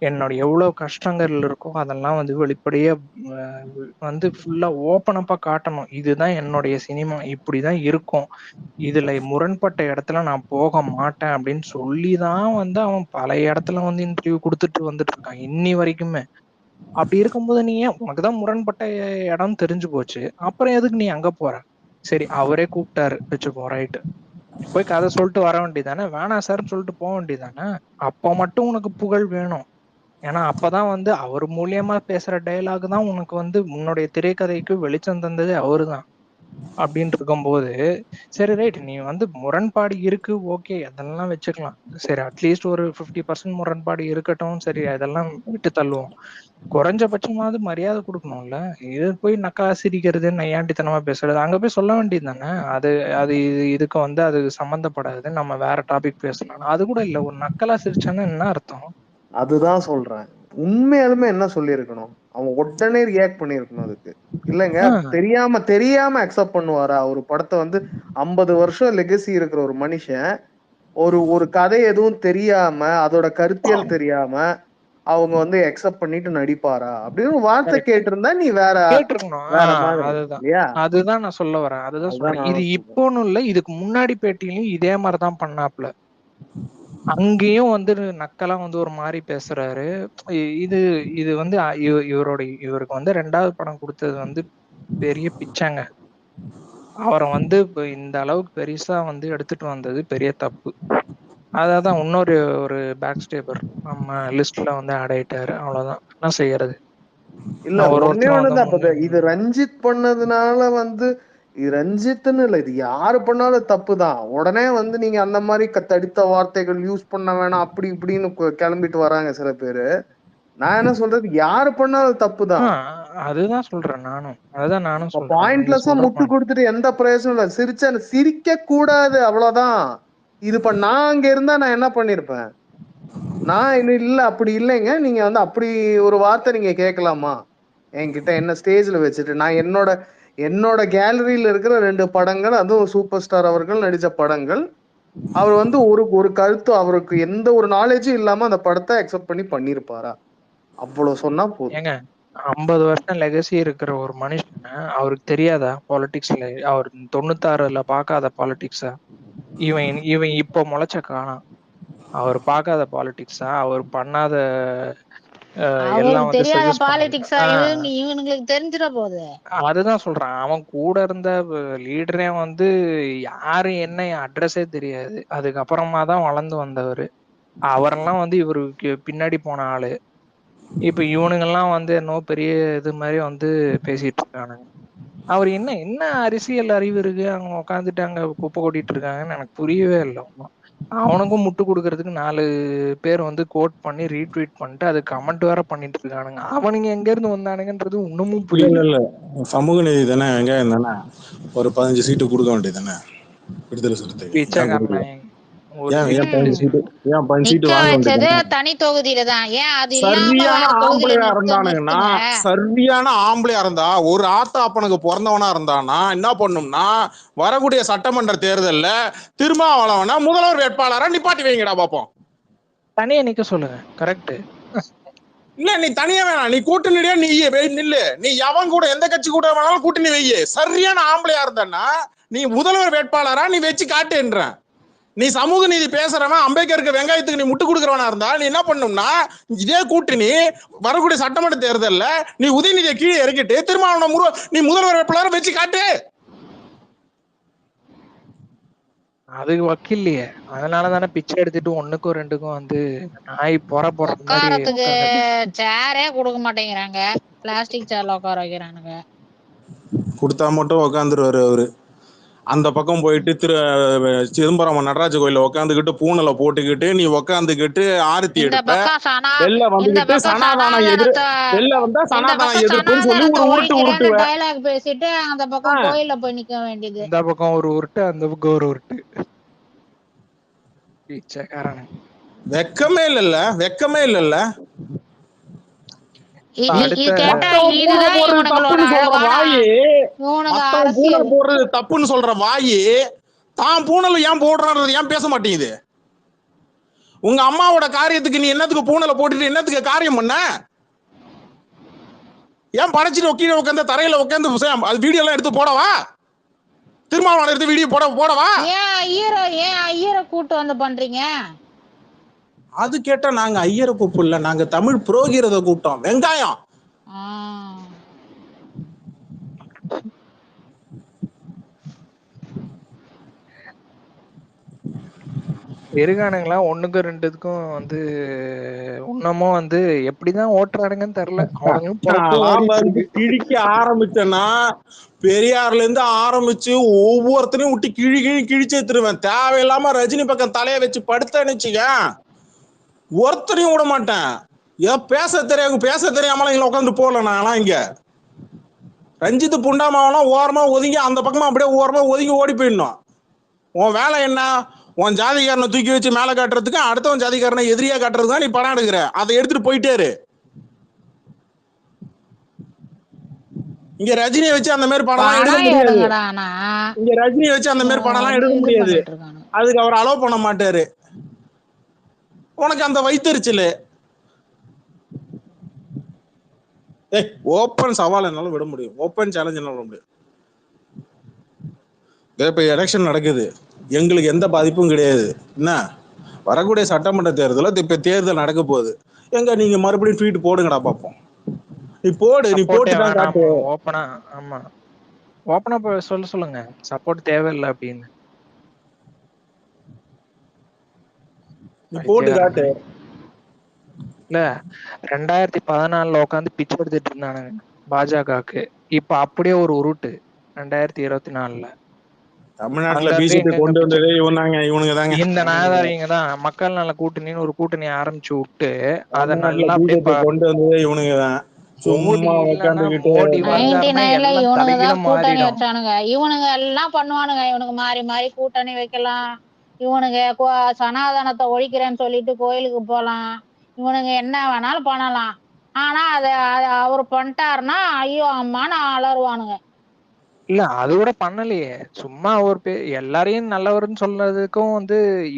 என்னோட எவ்வளவு கஷ்டங்கள் இருக்கோ அதெல்லாம் வந்து வெளிப்படையா வந்து ஃபுல்லா ஓப்பன் அப்பா காட்டணும். இதுதான் என்னுடைய சினிமா, இப்படிதான் இருக்கும், இதுல முரண்பட்ட இடத்துல நான் போக மாட்டேன் அப்படின்னு சொல்லிதான் வந்து அவன் பல இடத்துல வந்து இன்டர்வியூ கொடுத்துட்டு வந்துட்டு இருக்கான் இன்னி வரைக்குமே. அப்படி இருக்கும்போது நீ ஏன், உனக்குதான் முரண்பட்ட இடம் தெரிஞ்சு போச்சு, அப்புறம் எதுக்கு நீ அங்க போற? சரி, அவரே கூப்பிட்டாரு வச்சுக்கோ, ரைட்டு, போய் கதை சொல்லிட்டு வர வேண்டியதானே, வேணாம் சார்ன்னு சொல்லிட்டு போக வேண்டியதானே. அப்ப மட்டும் உனக்கு புகழ் வேணும். ஏன்னா அப்பதான் வந்து அவர் மூலியமா பேசுற டயலாக் தான் உனக்கு வந்து உன்னுடைய திரைக்கதைக்கு வெளிச்சம் தந்தது அவருதான். அப்படின்ட்டு இருக்கும்போது சரி, ரைட், நீ வந்து முரண்பாடு இருக்கு, ஓகே, அதெல்லாம் வச்சுக்கலாம். சரி, அட்லீஸ்ட் ஒரு 50% முரண்பாடு இருக்கட்டும், சரி, அதெல்லாம் விட்டு தள்ளுவோம். குறைஞ்சபட்சமாவது மரியாதை கொடுக்கணும்ல. இது போய் நக்கா சிரிக்கிறது, நையாண்டித்தனமா பேசுறது, அங்க போய் சொல்ல வேண்டியது தானே. அது அது இதுக்கு வந்து அது சம்பந்தப்படாது, நம்ம வேற டாபிக் பேசலாம். அது கூட இல்ல, ஒரு நக்கலா சிரிச்சான்னா என்ன அர்த்தம்? அதுதான் சொல்றேன். உண்மையாலுமே என்ன சொல்லியிருக்கணும், அவன் உடனே ரியாக்ட் பண்ணிருக்கணும் அதுக்கு. இல்லைங்க, தெரியாம அக்செப்ட் பண்ணுவாரா? ஒரு படத்தை வந்து 50 வருஷம் லெகசி இருக்கிற ஒரு மனுஷன் ஒரு கதை எதுவும் தெரியாம, அதோட கருத்தியல் தெரியாம அவங்க வந்து அக்செப்ட் பண்ணிட்டு நடிப்பாரா அப்படின்னு வார்த்தை கேட்டிருந்தா நீ வேற கேட்டிருக்கணும். வேற மாதிரி அதுதான் இல்லையா? அதுதான் நான் சொல்ல வரேன். அதுதான் அதுதான் சொல்றேன். இது நானும் சொல்றேன். இப்போன்னு இல்ல, இதுக்கு முன்னாடி பேட்டிலையும் இதே மாதிரிதான் பண்ணாப்ல. அங்கேயும் வந்து நக்கலா வந்து ஒரு மாதிரி பேசுறாரு. இது இது வந்து இவருக்கு வந்து 2வது படம் கொடுத்தது வந்து பெரிய பிச்சாங்க. அவரை வந்து இப்ப இந்த அளவுக்கு பெருசா வந்து எடுத்துட்டு வந்தது பெரிய தப்பு. அதான் இன்னொரு ஒரு பேக் ஸ்டேப்பர் நம்ம லிஸ்ட்ல வந்து ஆட் ஆயிட்டாரு. அவ்வளவுதான், என்ன செய்யறது. இல்ல ஒரு ஒன்னே ஒருத்தரும் ஒண்ணுதான். அப்ப வந்து இது ரஞ்சித் பண்ணதுனால வந்து இது ரஞ்சித்னு இல்ல, இது யாரு பண்ணாலும் தப்பு தான். உடனே வந்து நீங்க அந்த மாதிரி தடித்த வார்த்தைகள் யூஸ் பண்ண வேணாம் அப்படி இப்படின்னு கிளம்பிட்டு வராங்க சில பேரு. நான் என்ன சொல்றது, யாரு பண்ணாலும் தப்பு தான். அதுதான் சொல்றேன் நானும், அதுதான் நானும் சொல்றேன். பாயிண்ட்லெஸ்ஸா முட்டு கொடுத்துட்டு எந்த பிரயோஜனம் இல்ல. சிரிக்க கூடாது, அவ்வளவுதான். இது இப்ப நான் அங்க இருந்தா நான் என்ன பண்ணிருப்பேன்? நான் இன்னும் இல்ல, அப்படி இல்லைங்க, நீங்க வந்து அப்படி ஒரு வார்த்தை நீங்க கேட்கலாமா என்கிட்ட என்ன ஸ்டேஜ்ல வச்சுட்டு? நான் என்னோட கேலரியில இருக்கிற 2 படங்கள், அதுவும் சூப்பர் ஸ்டார் அவர்கள் நடிச்ச படங்கள். அவர் வந்து ஒரு கருத்து, அவருக்கு எந்த ஒரு நாலேஜும் இல்லாம அந்த படத்தை அக்செப்ட் பண்ணி பண்ணிருப்பாரா? அவ்வளவு சொன்னா போதும். ஏங்க 50 வருஷம் லெகசி இருக்கிற ஒரு மனுஷன், அவருக்கு தெரியாதா பாலிடிக்ஸ்ல? அவர் 96ல பார்க்காத பாலிடிக்ஸா? இவன் இவன் இப்போ முளைச்ச காணாம். அவர் பார்க்காத பாலிடிக்ஸா? அவர் பண்ணாத எல்லாம் அவருக்கு வந்து தெரியாத சஜஸ்ட் பாலிடிக்ஸா பண்ணாங்க. இவனுங்களுக்கு தெரிஞ்சிட போகுது. அதுதான் சொல்றான். அவன் கூட இருந்த லீடரே வந்து யாரு என்ன அட்ரஸே தெரியாது. அதுக்கப்புறமா தான் வளர்ந்து வந்தவர். அவரெல்லாம் வந்து இவருக்கு பின்னாடி போன ஆளு. இப்ப இவனுங்கெல்லாம் வந்து என்னோ பெரிய இது மாதிரி வந்து பேசிட்டு இருக்கானுங்க. அவர் என்ன என்ன அரசியல் அறிவு இருக்கு அங்க உட்காந்துட்டு அங்க குப்பை கொட்டிட்டு இருக்காங்கன்னு எனக்கு புரியவே இல்லை. அவனுக்கும் முட்டு கொடுக்கறதுக்கு 4 பேர் வந்து கோட் பண்ணி ரீட்வீட் பண்ணிட்டு அது கமெண்ட் வேற பண்ணிட்டு இருக்கானுங்க. அவனுங்க எங்க இருந்து வந்தானுங்கன்றது இன்னமும் இல்ல புரியல. இல்ல சமூக நீதி தானே, வெங்காயம் தானே, ஒரு 15 சீட்டு கொடுக்க வேண்டியது தானே விடுதலை சிறுத்தைகள். ஏன் கொடுக்கல? பிச்சைக்காரன் ஒரு ஏன் ஏன் சீட்டு 15 சீட்டு ஏன் 15 சீட்டு நிக்க வாங்க வச்சது வேண்டியது? தனி தொகுதியில தான். ஏன் அது இல்லாம சரியான வேற தொகுதியில ஆம்பளையா இருந்தானுங்கன்னா, நிறுத்துங்க. சரியான ஆம்பளையா இருந்தா, ஒரு ஆத்தா அப்பனுக்கு பிறந்தவனா இருந்தானா என்ன பண்ணும்னா, வரக்கூடிய சட்டமன்ற தேர்தல்ல திருமாவளவனா முதல்வர் வேட்பாளரா நிப்பாட்டி வைங்கடா பாப்போம். தனியா நிக்க சொல்லுங்க. கரெக்ட். இல்ல நீ தனியா வேணாம், நீ கூட்டணியா நீ நில்லு. நீ எவன் கூட எந்த கட்சி கூட வேணாலும் கூட்டணி வை. சரியான ஆம்பளையா இருந்தான்னா நீ முதல்வர் வேட்பாளரா நீ வச்சு காட்டுன்ற. நீ சமூக நீதி பேசுறவன், அம்பேத்கருக்கு வெங்காயத்துக்கு நீ முட்டு கொடுக்கறவனா இருந்தா நீ என்ன பண்ணும்னா, இதே கூட்டணி வரக்கூடிய சட்டமன்ற தேர்தல்ல நீ உதயநிதியை கீழே இறக்கிட்டு திருமாவளவன் நீ முதல்வர் வேட்பாளரை வச்சு காட்டு. அது வக்கில்லையே. அதனாலதானே பிச்சை எடுத்துட்டு 1க்கும் 2க்கும் வந்து நாய் போறது மாதிரி உட்காரத்துக்கு உட்காந்து. சேரே கொடுக்க மாட்டேங்கிறாங்க, பிளாஸ்டிக் சேர்ல உட்கார வைக்கிறானுங்க. கொடுத்தா மட்டும் உட்காந்துருவாரு அவரு. அந்த பக்கம் போயிட்டு சிதம்பரம் நடராஜ கோயில உட்காந்துக்கிட்டு பூனலை போட்டுக்கிட்டு நீ உட்காந்துக்கிட்டு ஆரத்தி இந்த எடுப்ப. பக்கம் வெளில வந்துகிட்டு சனாதான எதிர் வெளில வந்தா சனாதான எதிர்ப்புன்னு சொல்லி ஒரு உருட்டு உருட்டுவ. டைலாக் பேசிட்டு அந்த பக்கம் கோயில்ல போய் நிக்க வேண்டியது. இந்த பக்கம் ஒரு உருட்டு, அந்த பக்கம் ஒரு உருட்டு. பிச்சைக்காரன். வெக்கமே இல்லல்ல, வெக்கமே இல்லல்ல. தப்புன்னு சொல்ற வாயி தான் பூனல் ஏன் போடுறது ஏன் பேச மாட்டேங்குது? உங்க அம்மாவோட காரியத்துக்கு நீ என்னத்துக்கு பூனலை போட்டுட்டு என்னத்துக்கு காரியம் பண்ண? ஏன் படைச்சிட்டு கீழே உட்காந்து தரையில உட்காந்து அது வீடியோ எல்லாம் எடுத்து போடவா? திருமாவளவன் எடுத்து வீடியோ போடவா? ஏன் ஐயரை கூட்டு வந்து பண்றீங்க? அது கேட்டா நாங்க ஐயரை கூப்பிடல, நாங்க தமிழ் புரோகிரத கூட்டம். வெங்காயம் இருக்கானுங்களா 1க்கும் 2க்கும் வந்து இன்னமும் வந்து எப்படிதான் ஓட்டுறானுங்கன்னு தெரியல. அவனுங்க கிழிக்க ஆரம்பிச்சேன்னா பெரியார்ல இருந்து ஆரம்பிச்சு ஒவ்வொருத்தரையும் விட்டு கிழிச்சு எடுத்துருவேன். தேவையில்லாம ரஜினி பக்கம் தலைய வச்சு படுத்தனுச்சுங்க, ஒருத்தரையும் விட மாட்டேன். ஏன் பேச தெரியாமலாம் இங்க உட்காந்து போகல. நான்லாம் இங்க ரஞ்சித் புண்டாமாவெல்லாம் ஓரமா ஒதுங்கி அந்த பக்கமா அப்படியே ஓரமா ஒதுங்கி ஓடி போயிடணும். உன் வேலை என்ன? உன் ஜாதிகாரனை தூக்கி வச்சு மேல காட்டுறதுக்கு, அடுத்தவன் ஜாதிகாரனை எதிரியா காட்டுறதுக்கு தான் நீ படம் எடுக்கிற. அதை எடுத்துட்டு போயிட்டே இரு. இங்க ரஜினியை வச்சு அந்த மாதிரி படம் எடுக்க முடியாது. இங்க ரஜினியை வச்சு அந்த மாதிரி படம் எல்லாம் எடுக்க முடியாது. அதுக்கு அவர் அலோவ் பண்ண மாட்டாரு. உனக்கு அந்த வைத்தறிச்சல். ஓப்பன் சவால் என்னாலும் விட முடியும், ஓப்பன் சேலஞ்ச் என்னால விட முடியும். இப்ப எலெக்ஷன் நடக்குது, எங்களுக்கு எந்த பாதிப்பும் கிடையாது. என்ன வரக்கூடிய சட்டமன்ற தேர்தலில் இப்ப தேர்தல் நடக்க போகுது. எங்க நீங்க மறுபடியும் ட்வீட் போடுங்கடா பாப்போம். நீ போட்டு தான் காட்டு. ஓப்பனா. ஆமா, ஓப்பனா சொல்லுங்க சப்போர்ட் தேவையில்லை அப்படின்னு. நீ போட்டு காட்டு. இல்ல 2014 உட்காந்து பிச்சை எடுத்துட்டு இருந்தானுங்க பாஜகவுக்கு. இப்ப அப்படியே ஒரு உருட்டு 2024. தமிழ்நாட்டுல அங்க இருந்து பிஜேபி எங்க கொண்டு பிச்சை வந்ததே இவனுங்க தாங்க. இந்த நாதாரிங்க தான் மக்கள் நல கூட்டணின்னு ஒரு கூட்டணி ஆரம்பிச்சு விட்டு அதை தமிழ்நாட்டுல நல்லா பிஜேபி கொண்டு வந்ததே இவனுங்க தான். மோடி சும்மா இல்லன்னா உக்காந்துக்கிட்டு மோடி வந்தாருன்னா 99ல எல்லாம் இவனுங்க தலைகீழ தான் கூட்டணி மாறிடும். வச்சானுங்க. இவனுங்க எல்லாம் பண்ணுவானுங்க. இவனுக்கு மாறி மாறி கூட்டணி வைக்கலாம். இவனுங்க சனாதனத்தை ஒழிக்கிறேன்னு சொல்லிட்டு கோயிலுக்கு போலாம். இவனுங்க என்ன வேணாலும் பண்ணலாம். ஆனா அவர் பண்ணிட்டாருன்னா ஐயோ அம்மான்னு அலறுவானுங்க. இல்ல அது கூட பண்ணலையே, சும்மா ஒரு எல்லாரையும் நல்லவர்னு சொல்றதுக்கும்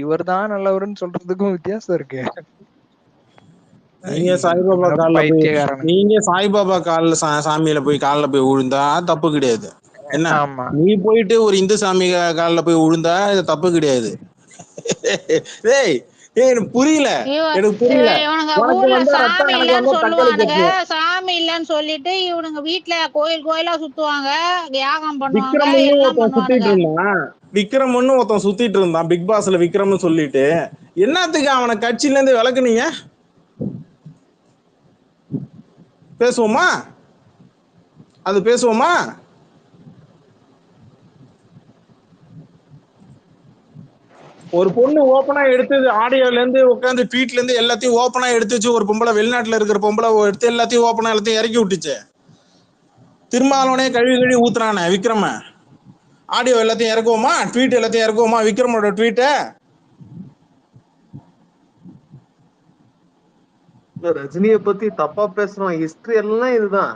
இவர் தான் நல்லவர்னு சொல்றதுக்கும் வித்தியாசம் இருக்கு. நீங்க சாய்பாபா கால்ல போய் பைத்தியக்காரன். நீங்க சாய்பாபா கால்ல சாமியில போய் கால்ல போய் விழுந்தா தப்பு கிடையாது. என்ன ஆமா, நீ போயிட்டு ஒரு இந்து சாமி கால்ல போய் விழுந்தா இது தப்பு கிடையாது. டேய் எனக்கு புரியல, எனக்கு புரியல. இவனுங்க உனக்கு ஊர்ல வந்தா ரத்தம், சாமி எனக்கு இல்லன்னு வந்தா தக்காளி சொல்லுவானுங்க. சட்னி. சாமி இல்லன்னு சொல்லிட்டு இவனுங்க வீட்டுல கோயில் கோயிலா சுத்துவாங்க, யாகம் பண்ணுவாங்க, விக்ரம்னு எல்லாம் ஒருத்தன் பண்ணுவானுங்க. சுத்திட்டு இருந்தான். விக்ரம்னு ஒருத்தன் சுத்திட்டு இருந்தான் பிக் பாஸ்ல. விக்ரம்னு சொல்லிட்டு என்னத்துக்கு அவனை கட்சியில இருந்து விளக்குனீங்க? பேசுவோமா? அது பேசுவோமா? ஒரு பொண்ணு ஓப்பனா எடுத்து ஆடியோல இருந்து உட்காந்து ட்வீட்ல இருந்து எல்லாத்தையும் ஓப்பனா எடுத்துச்சு. ஒரு பொம்பளை வெளிநாட்டுல இருக்கிற பொம்பளை எடுத்து எல்லாத்தையும் ஓப்பனா எல்லாத்தையும் இறக்கி விட்டுச்சு. திருமாவளவனே கழுவி கழுவி ஊத்துறானே விக்ரம. ஆடியோ எல்லாத்தையும் இறக்குவோமா? ட்வீட் எல்லாத்தையும் இறக்குவோமா? விக்ரமோட ட்வீட்ட ரஜினிய பத்தி தப்பா பேசுறோம். ஹிஸ்டரி எல்லாம் இதுதான்.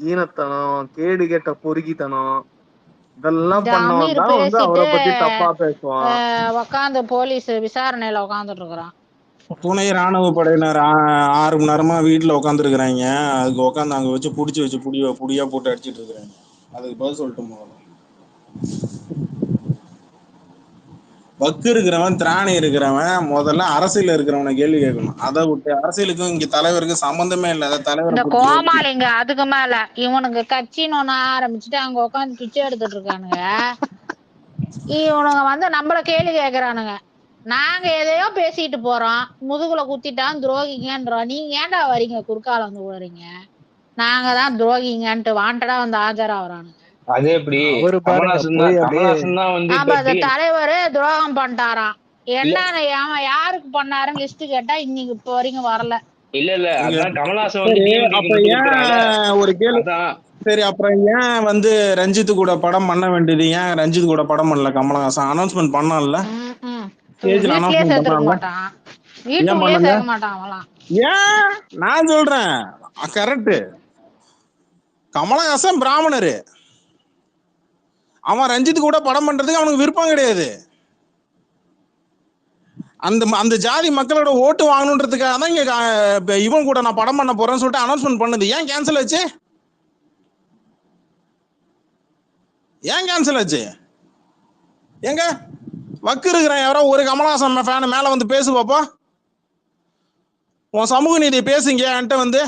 ஈனத்தனம், கேடு கெட்ட பொறுக்கித்தனம், இதெல்லாம் இந்த பண்ணவன் அமீர் தான் பேசிட்டு அவரை பத்தி தப்பா பேசுவான். உக்காந்து போலீஸ் விசாரணையில உக்காந்துட்டு இருக்கிறான். துணை ராணுவ படையினர் 6 மணி நேரமா வீட்டுல உட்காந்துருக்குறாங்க. அதுக்கு உட்காந்து அங்க வச்சு புடிச்சு வச்சு புடியா போட்டு அடிச்சிட்டு இருக்கிறாங்க. அதுக்கு பதில் சொல்லிட்டு போகணும். வக்கு இருக்கிறவன், திராணி இருக்கிறவன் முதல்ல அரசியல் இருக்கிறவனை கேள்வி கேட்கணும். அதை விட்டு அரசியலுக்கும் இங்க தலைவருக்கும் சம்பந்தமே இல்லாத தலைவரை இந்த பிடிச்சி கோமாளிங்க அதுக்கு மேல இவனுங்க கட்சின்னு ஒண்ணு ஆரம்பிச்சுட்டு அங்க உட்காந்து பிச்சை எடுத்துட்டு இருக்கானுங்க. இவனுங்க நம்மள கேள்வி கேக்குறானுங்க. நாங்க எதையோ பேசிட்டு போறோம், முதுகுல குத்திட்டான் துரோகிங்கன்றோம். நீங்க ஏன்டா வரீங்க குறுக்கால விடுறீங்க? நாங்க தான் துரோகிங்கன்ட்டு வாண்டடா ஆஜராகிறானுங்க. அது எப்படி அவரு பாருங்க கமலஹாசன் போய் தான் அப்படியே கமலஹாசன் தான் ஆமா, அந்த இப்ப தலைவரு துரோகம் பண்ணிட்டாராம். இல்ல என்ன யாருக்கு பண்ணாருன்னு லிஸ்ட் கேட்டா இன்னைக்கு இப்ப வரைக்கும் வரல. இல்ல அதான் கமலஹாசன் சரி, டிஎம்கேக்கு அப்ப முட்டு ஏன் கொடுக்குறாங்கல்ல, ஒரு கேள்வி. அதான் சரி, அப்புறம் ஏன் ரஞ்சித் கூட படம் பண்ண வேண்டியது? ஏன் ரஞ்சித் கூட படம் பண்ணல கமலஹாசன்? அனௌன்ஸ்மெண்ட் பண்ணான்ல, ஸ்டேஜ்ல வீட்லயே அனௌன்ஸ்மெண்ட் சேர்த்திருக்க பண்ணான்ல. மாட்டான், ஏன் வீட்டுக்குள்ளேயே பண்ணல? சேர்க்க மாட்டான் அவன்லாம். ஏன் நான் சொல்றேன் கரெக்ட். கமலஹாசன் பிராமணரு, அவன் ரஞ்சித் கூட படம் பண்றதுக்கு அவனுக்கு விருப்பம் கிடையாது. அந்த ஜாதி மக்களோட ஓட்டு வாங்கணுன்றதுக்காக தான் இங்க இவன் கூட நான் படம் பண்ண போறேன்னு சொல்லிட்டு அனௌன்ஸ்மெண்ட் பண்ணது. ஏன் கேன்சல் ஆச்சு? ஏன் கேன்சல் ஆச்சு? எங்க வக்கு இருக்கிறேன் யாரோ ஒரு கமலஹாசன் ஃபேன் மேல வந்து பேசு பாப்பா. உன் சமூக நீதி பேசுங்க என்கிட்ட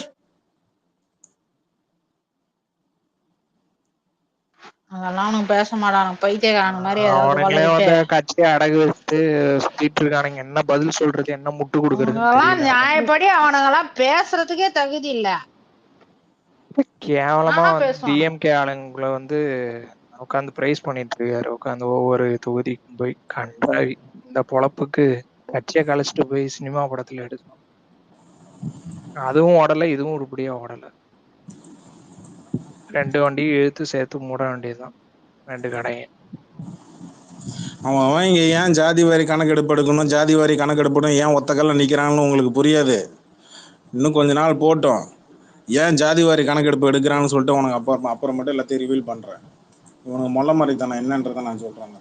அதெல்லாம் அவனுக்கு பேச மாட்டானுங்க, பைத்தியக்காரங்க மாதிரி ஏதாவது அவனுங்களே வளர்ந்துட்டு. கட்சியை அடகு வச்சுட்டு சுத்திட்டு இருக்கானுங்க. என்ன பதில் சொல்றது, என்ன முட்டு கொடுக்கறதுன்னு அவனுங்கெல்லாம் தெரியல. நியாயப்படி அவனுங்கெல்லாம் பேசுறதுக்கே தகுதி இல்ல. கேவலமா ஆனா பேசுவானுங்க. டிஎம்கே ஆளுங்களை உட்காந்து பிரைஸ் பண்ணிட்டு இருக்காரு. உட்காந்து ஒவ்வொரு தொகுதிக்கும் போய் கண்டாவி. இந்த பொழப்புக்கு கட்சியை கழிச்சிட்டு போய் சினிமா படத்துல எடுக்கணும். அதுவும் ஓடல, இதுவும் உருப்படியா ஓடல. 2 வண்டியும் இழுத்து சேர்த்து மூட வேண்டியதுதான், 2 கடையும். அவன் இங்க ஏன் ஜாதி வாரி கணக்கெடுப்பு எடுக்கணும், ஜாதி வாரி கணக்கெடுப்படும் ஏன் ஒத்த கல்ல நிக்கிறான்னு உங்களுக்கு புரியாது. இன்னும் கொஞ்ச நாள் போட்டோம். ஏன் ஜாதி வாரி கணக்கெடுப்பு எடுக்கிறான்னு சொல்லிட்டு உனக்கு அப்புறம் மட்டும் எல்லாத்தையும் ரிவீல் பண்றேன். உனக்கு மொல்ல மாதிரித்தானே என்னன்றதை நான் சொல்றேன்.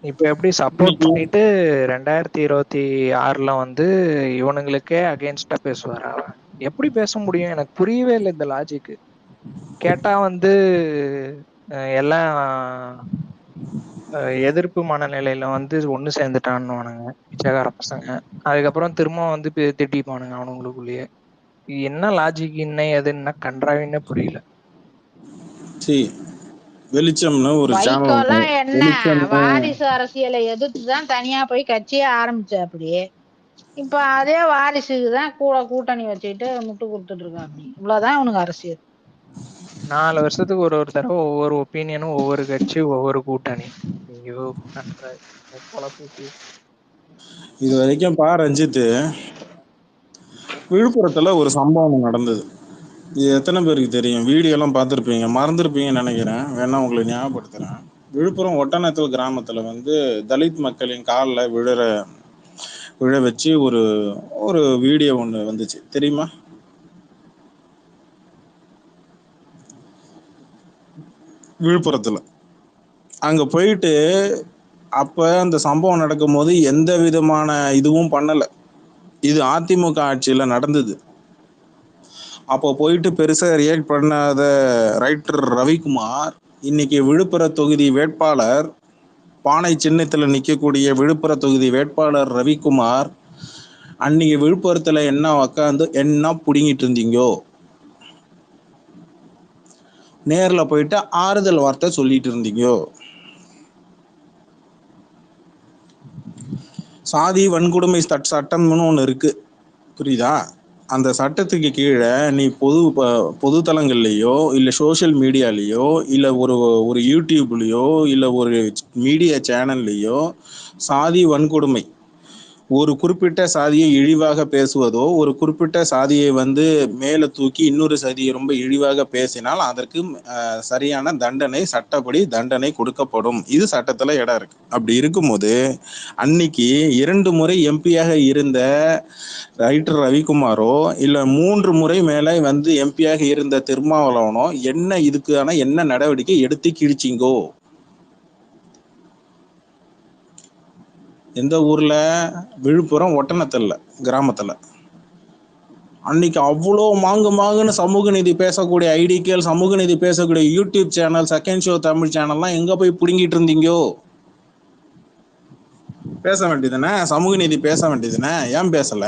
இப்ப எப்படி சப்போர்ட் இன்னைக்கு பண்ணிட்டு 2026ல வந்து இவனுங்களுக்கே அகைன்ஸ்டா பேசுவாரா? எப்படி பேச முடியும்? எனக்கு புரியவே இல்லை இந்த லாஜிக். கேட்டா வந்து எல்லாம் எதிர்ப்பு மனநிலையில வந்து ஒண்ணு சேர்ந்துட்டான்னுவானுங்க பிச்சைக்கார பசங்க. அதுக்கப்புறம் திரும்ப வந்து திட்டிப்பானுங்க அவனுங்களுக்குள்ளேயே. என்ன லாஜிக் என்ன எதுன்னா கன்றாவின்னே புரியல. சரி, வெளிச்சம்னு ஒரு சேனல் ஒன்று, வைகோலாம் என்ன வெளிச்சம்னு வாரிசு அரசியலை எதிர்த்துதான் தனியா போய் கட்சியே ஆரம்பிச்ச. அப்படியே இப்ப அதே வாரிசுக்கு தான் கூட்டணி வச்சுக்கிட்டு முட்டு கொடுத்துட்டு இருக்காங்க. இவ்வளவுதான் இவனுக்கு அரசியல். 4 வருஷத்துக்கு ஒரு தடவை ஒவ்வொரு ஒப்பீனியனும், ஒவ்வொரு கட்சி, ஒவ்வொரு கூட்டணி. ஐயோ பொழப்புக்கு. இது வரைக்கும் ரஞ்சித், விழுப்புரத்துல ஒரு சம்பவம் நடந்தது. இது எத்தனை பேருக்கு தெரியும்? வீடியோ எல்லாம் பார்த்துருப்பீங்க, மறந்துருப்பீங்கன்னு நினைக்கிறேன். வேணா உங்களுக்கு ஞாபகப்படுத்துறேன். விழுப்புரம் ஒட்டநத்தல் கிராமத்துல வந்து தலித் மக்களின் காலில் விழ வச்சு ஒரு ஒரு வீடியோ ஒன்று வந்துச்சு, தெரியுமா? விழுப்புரத்துல அங்க போயிட்டு அப்ப அந்த சம்பவம் நடக்கும் போது எந்த விதமான இதுவும் பண்ணல. இது அதிமுக ஆட்சியில நடந்தது. அப்போ போயிட்டு பெருசா ரியாக்ட் பண்ணாத ரைட்டர் ரவிக்குமார் இன்னைக்கு விழுப்புர தொகுதி வேட்பாளர், பானை சின்னத்துல நிக்கக்கூடிய விழுப்புர தொகுதி வேட்பாளர் ரவிக்குமார் அன்னைக்கு விழுப்புரத்துல என்ன உக்காந்து என்ன புடுங்கிட்டு இருந்தீங்கோ, நேர்ல போயிட்டு ஆறுதல் வார்த்தை சொல்லிட்டு இருந்தீங்கோ. சாதி வன்கொடுமை சட்டம்னு ஒன்று இருக்கு, புரியுதா? அந்த சட்டத்துக்கு கீழே நீ பொது தளங்கள்லையோ இல்லை சோஷியல் மீடியாலேயோ இல்லை ஒரு யூடியூப்லேயோ இல்லை ஒரு மீடியா சேனல்லையோ சாதி வன்கொடுமை, ஒரு குறிப்பிட்ட சாதியை இழிவாக பேசுவதோ, ஒரு குறிப்பிட்ட சாதியை வந்து மேலே தூக்கி இன்னொரு சாதியை ரொம்ப இழிவாக பேசினால் அதற்கு சரியான தண்டனை, சட்டப்படி தண்டனை கொடுக்கப்படும். இது சட்டத்தில் இடம் இருக்கு. அப்படி இருக்கும்போது அன்னைக்கு 2 முறை எம்பியாக இருந்த ரைட்டர் ரவிக்குமாரோ இல்லை 3 முறை மேலே வந்து எம்பியாக இருந்த திருமாவளவனோ இதுக்கான என்ன நடவடிக்கை எடுத்து கிழிச்சிங்கோ? எந்த ஊர்ல? விழுப்புரம் ஒட்டநத்தல்ல கிராமத்துல. அன்னைக்கு அவ்வளோ மாங்குன்னு சமூக நீதி பேசக்கூடிய ஐடிகேல், சமூக நீதி பேசக்கூடிய YouTube channel, second show Tamil சேனல்லாம் எங்க போய் புடுங்கிட்டு இருந்தீங்கோ? பேச வேண்டியதுதானே, சமூக நீதி பேச வேண்டியதுதானே, ஏன் பேசல?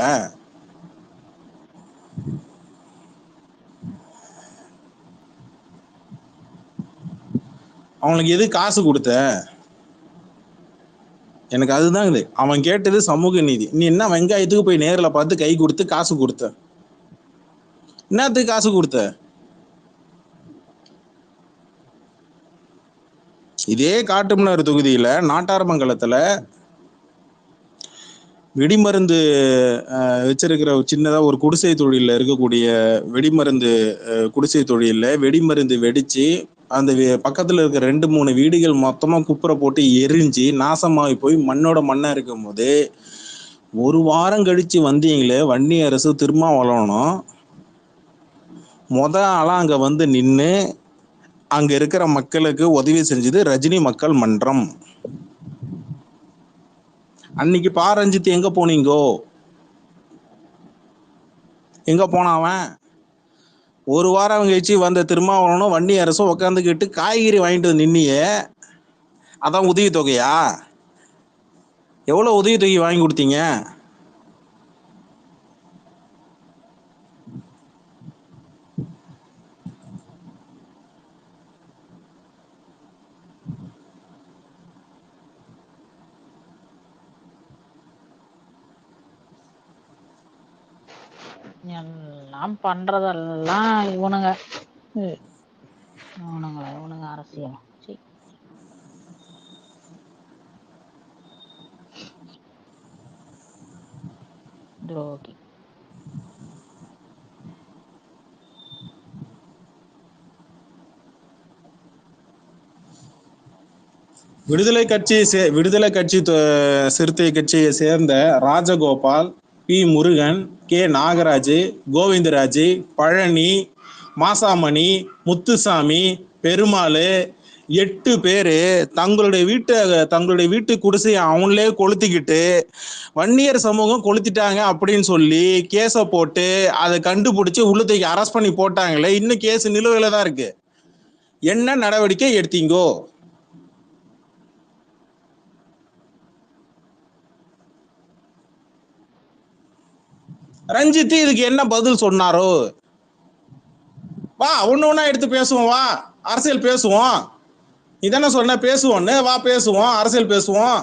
அவங்களுக்கு எது காசு கொடுத்த? எனக்கு அதுதான் இது. அவன் கேட்டது சமூக நீதி. நீ என்ன வெங்காயத்துக்கு போய் நேரில் பார்த்து கை கொடுத்து காசு கொடுத்த? என்னத்துக்கு காசு கொடுத்த? இதே காட்டுமன்னார் தொகுதியில நாட்டார்மங்கலத்துல வெடிமருந்து வச்சிருக்கிற சின்னதா ஒரு குடிசை தொழில இருக்கக்கூடிய வெடிமருந்து குடிசை தொழில வெடிமருந்து வெடிச்சு அந்த பக்கத்துல இருக்கிற 2-3 வீடுகள் மொத்தமா குப்புரை போட்டு எரிஞ்சு நாசமாகி போய் மண்ணோட மண்ணா இருக்கும் போது, ஒரு வாரம் கழிச்சு வந்தீங்களே வன்னி அரசு திருமாவளவனும், ஆளா அங்க வந்து நின்று அங்க இருக்கிற மக்களுக்கு உதவி செஞ்சது ரஜினி மக்கள் மன்றம். அன்னைக்கு ரஞ்சித் எங்க போனீங்கோ? எங்க போனாவன்? ஒரு வாரம் கழிச்சு வந்த திருமாவளவனும் வன்னி அரசும் உட்காந்துக்கிட்டு காய்கறி வாங்கிட்டு வந்து நின்னியே, அதான் உதவி தொகையா? எவ்வளவு உதவி தொகை வாங்கி கொடுத்தீங்க? எல்லாம் பண்றதெல்லாம் இவனுங்க அரசியல். துரோகி. விடுதலை கட்சி சிறுத்தை கட்சியை சேர்ந்த ராஜகோபால், பி முருகன், கே நாகராஜ், கோவிந்தராஜ், பழனி, மாசாமணி, முத்துசாமி, பெருமாள், 8 பேரு தங்களுடைய வீட்டு குடிசையை அவங்களே கொளுத்திக்கிட்டு வன்னியர் சமூகம் கொளுத்திட்டாங்க அப்படின்னு சொல்லி கேஸ போட்டு அதை கண்டுபிடிச்சு உள்ளத்துக்கு அரெஸ்ட் பண்ணி போட்டாங்களே, இன்னும் கேஸ் நிலுவையில தான் இருக்கு. என்ன நடவடிக்கை எடுத்தீங்கோ? ரஞ்சித் இதுக்கு என்ன பதில் சொன்னாரோ? வா ஒண்ணு ஒண்ணா எடுத்து பேசுவோம், வா அரசியல் பேசுவோம். இதானே சொன்ன பேசுவோன்னு, வா பேசுவோம், அரசியல் பேசுவோம்.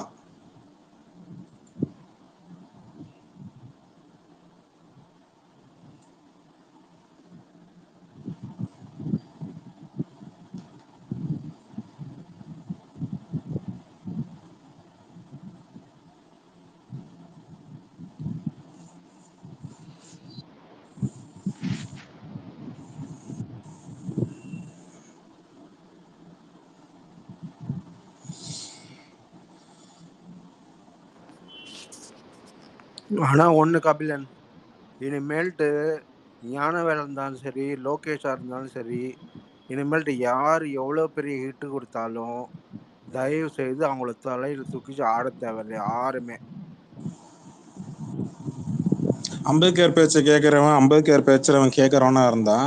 ஆனா ஒண்ணு கபிலன், இனிமேல்ட்டு ஞானவேல் இருந்தாலும் சரி, லோகேஷா இருந்தாலும் சரி, இனிமேல்ட்டு யார் எவ்வளவு பெரிய ஹிட்டு கொடுத்தாலும் தயவு செய்து அவங்கள தலையில தூக்கிச்சு ஆட தேவையில்லை யாருமே. அம்பேத்கர் பேச்சை கேட்கிறவன், அம்பேத்கர் பேச்சுறவன் கேட்கறவனா இருந்தா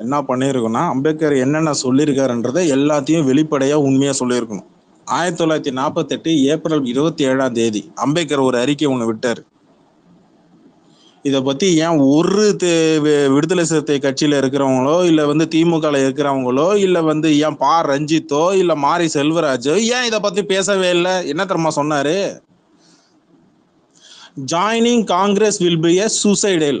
என்ன பண்ணிருக்கணும்னா, அம்பேத்கர் என்னென்ன சொல்லியிருக்காருன்றதை எல்லாத்தையும் வெளிப்படையா உண்மையா சொல்லியிருக்கணும். 1948 ஏப்ரல் 27 அம்பேத்கர் ஒரு அறிக்கை ஒண்ணு விட்டாரு. இதை பத்தி ஏன் ஒரு விடுதலை சிறுத்தை கட்சியில இருக்கிறவங்களோ, இல்ல திமுக இருக்கிறவங்களோ, இல்ல ஏன் பா ரஞ்சித்தோ, இல்ல மாரி செல்வராஜோ ஏன் இதை பத்தி பேசவே இல்லை? என்ன தெரியுமா சொன்னாரு? Joining Congress will be a suicidal.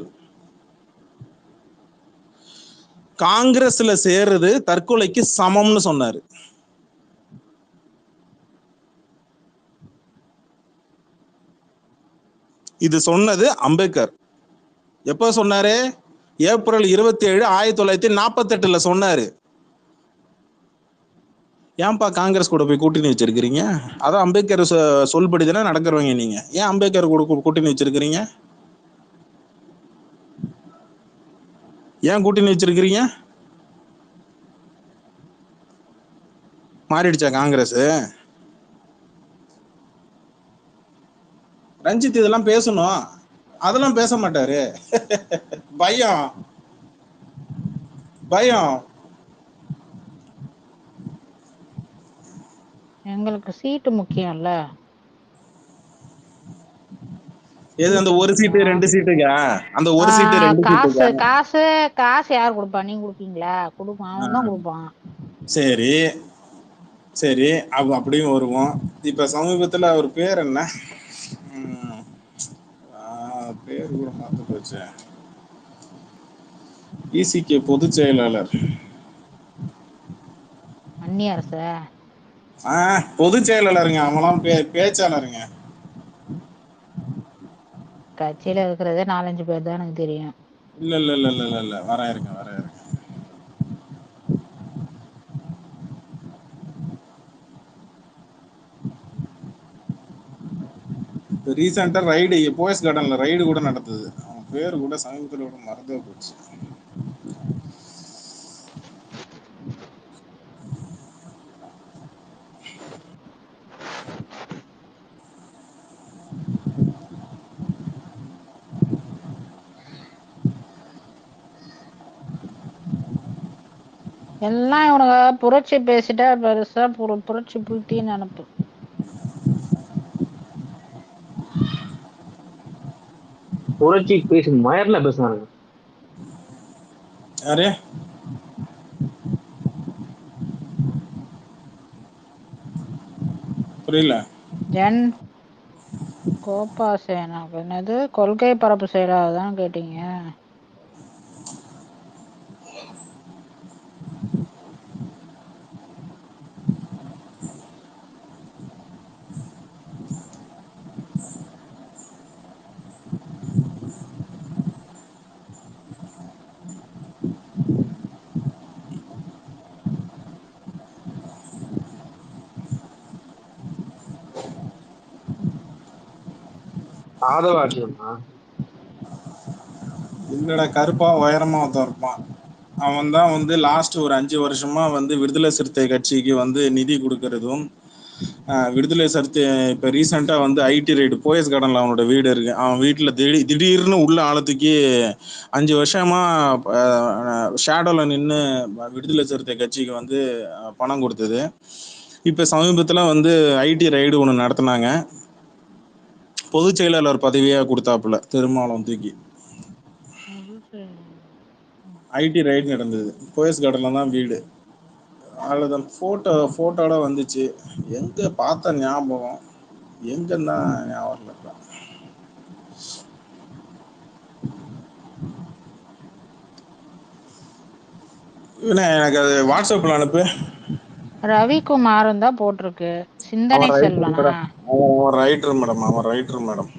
காங்கிரஸ்ல சேர்றது தற்கொலைக்கு சமம்னு சொன்னாரு. இது சொன்னது அம்பேத்கர். எப்ப சொன்னாரு? ஏப்ரல் 27 1948 சொன்னாரு. ஏன்பா காங்கிரஸ் கூட போய் கூட்டணி வச்சிருக்கிறீங்க? அதான் அம்பேத்கர் சொல்படி தானே நடக்கிறவங்க நீங்க. ஏன் அம்பேத்கர் கூட கூட்டணி வச்சிருக்கிறீங்க? ஏன் கூட்டணி வச்சிருக்கிறீங்க? மாறிடுச்சா காங்கிரஸ்? ரஞ்சித் இதெல்லாம் பேசணும், அதெல்லாம் பேச மாட்டாரு. பயம் பயம். எங்களுக்கு சீட்டு முக்கியம்ல. எது அந்த ஒரு சீட்டு 2 சீட்டுக்கா? அந்த ஒரு சீட்டு 2 காசு சீட்டுக்கா? காசு காசு யார் கொடுப்பா? நீங்க கொடுப்பீங்களா? கொடுப்பான், அவன் தான் கொடுப்பான். சரி சரி, அப்படியும் வருவோம். இப்ப சமீபத்துல அவர் பேர் என்ன? பேர் கூட மாத்து போச்சு. இசிகே பொதுச் செயலாளர், அந்நியரச பொதுச் செயலாளருங்க. அவங்களாம் பேச்சாளருங்க. கட்சியில இருக்கிறதே 4-5 பேர் தான் எனக்கு தெரியும். இல்ல இல்ல இல்ல இல்ல இல்ல வர இருங்க. ரீசெண்டா ரைடு, போயஸ் கார்டன்ல ரைடு கூட நடந்தது. அவன் பேரு கூட சமீபத்தில் கூட மறந்தே போச்சு. எல்லாம் இவனுங்க புரட்சி பேசிட்டா பெருசா புரட்சி புட்டின்னு நினப்பு. புரட்சி பேசு மயர்ல பேசுனாங்க. யாரு? புரியல. ஜன் கோபா சேனா என்னது கொள்கை பரப்பு செயலாதான் கேட்டீங்க? ஆதவாட்சியம்மா இல்லடா, கருப்பா உயரமா ஒருத்தன் இருப்பான். அவன் தான் வந்து லாஸ்ட் ஒரு 5 வருஷமா வந்து விடுதலை சிறுத்தை கட்சிக்கு வந்து நிதி கொடுக்கறதும், விடுதலை சிறுத்தை இப்ப ரீசெண்டா வந்து ஐடி ரைடு போயஸ் கார்டன்ல அவனோட வீடு இருக்கு. அவன் வீட்டுல திடீர்னு உள்ள ஆழத்துக்கு 5 வருஷமா ஷேடோல நின்று விடுதலை சிறுத்தை கட்சிக்கு வந்து பணம் கொடுத்தது. இப்ப சமீபத்துல வந்து ஐடி ரைடு ஒண்ணு நடத்தினாங்க. பொதுச் செயலாளர் பதவியா கொடுத்தாப்புல திருமாவளவன் தூக்கி. ஐடி ரைடு நடந்தது. போயஸ் கார்டன்ல தான் வீடு. அதுதான் போட்டோட வந்துச்சு. எங்க பார்த்த ஞாபகம் எங்கன்னா ஞாபகம் இல்லை. எனக்கு அது வாட்ஸ்அப்ல அனுப்பு. ரவிக்குமார் தான் போட்டிருக்கு. சிந்தனை செல்வனா? அவன் ரைட்டர் மேடம். அவன் ரைட்டர் மேடம்.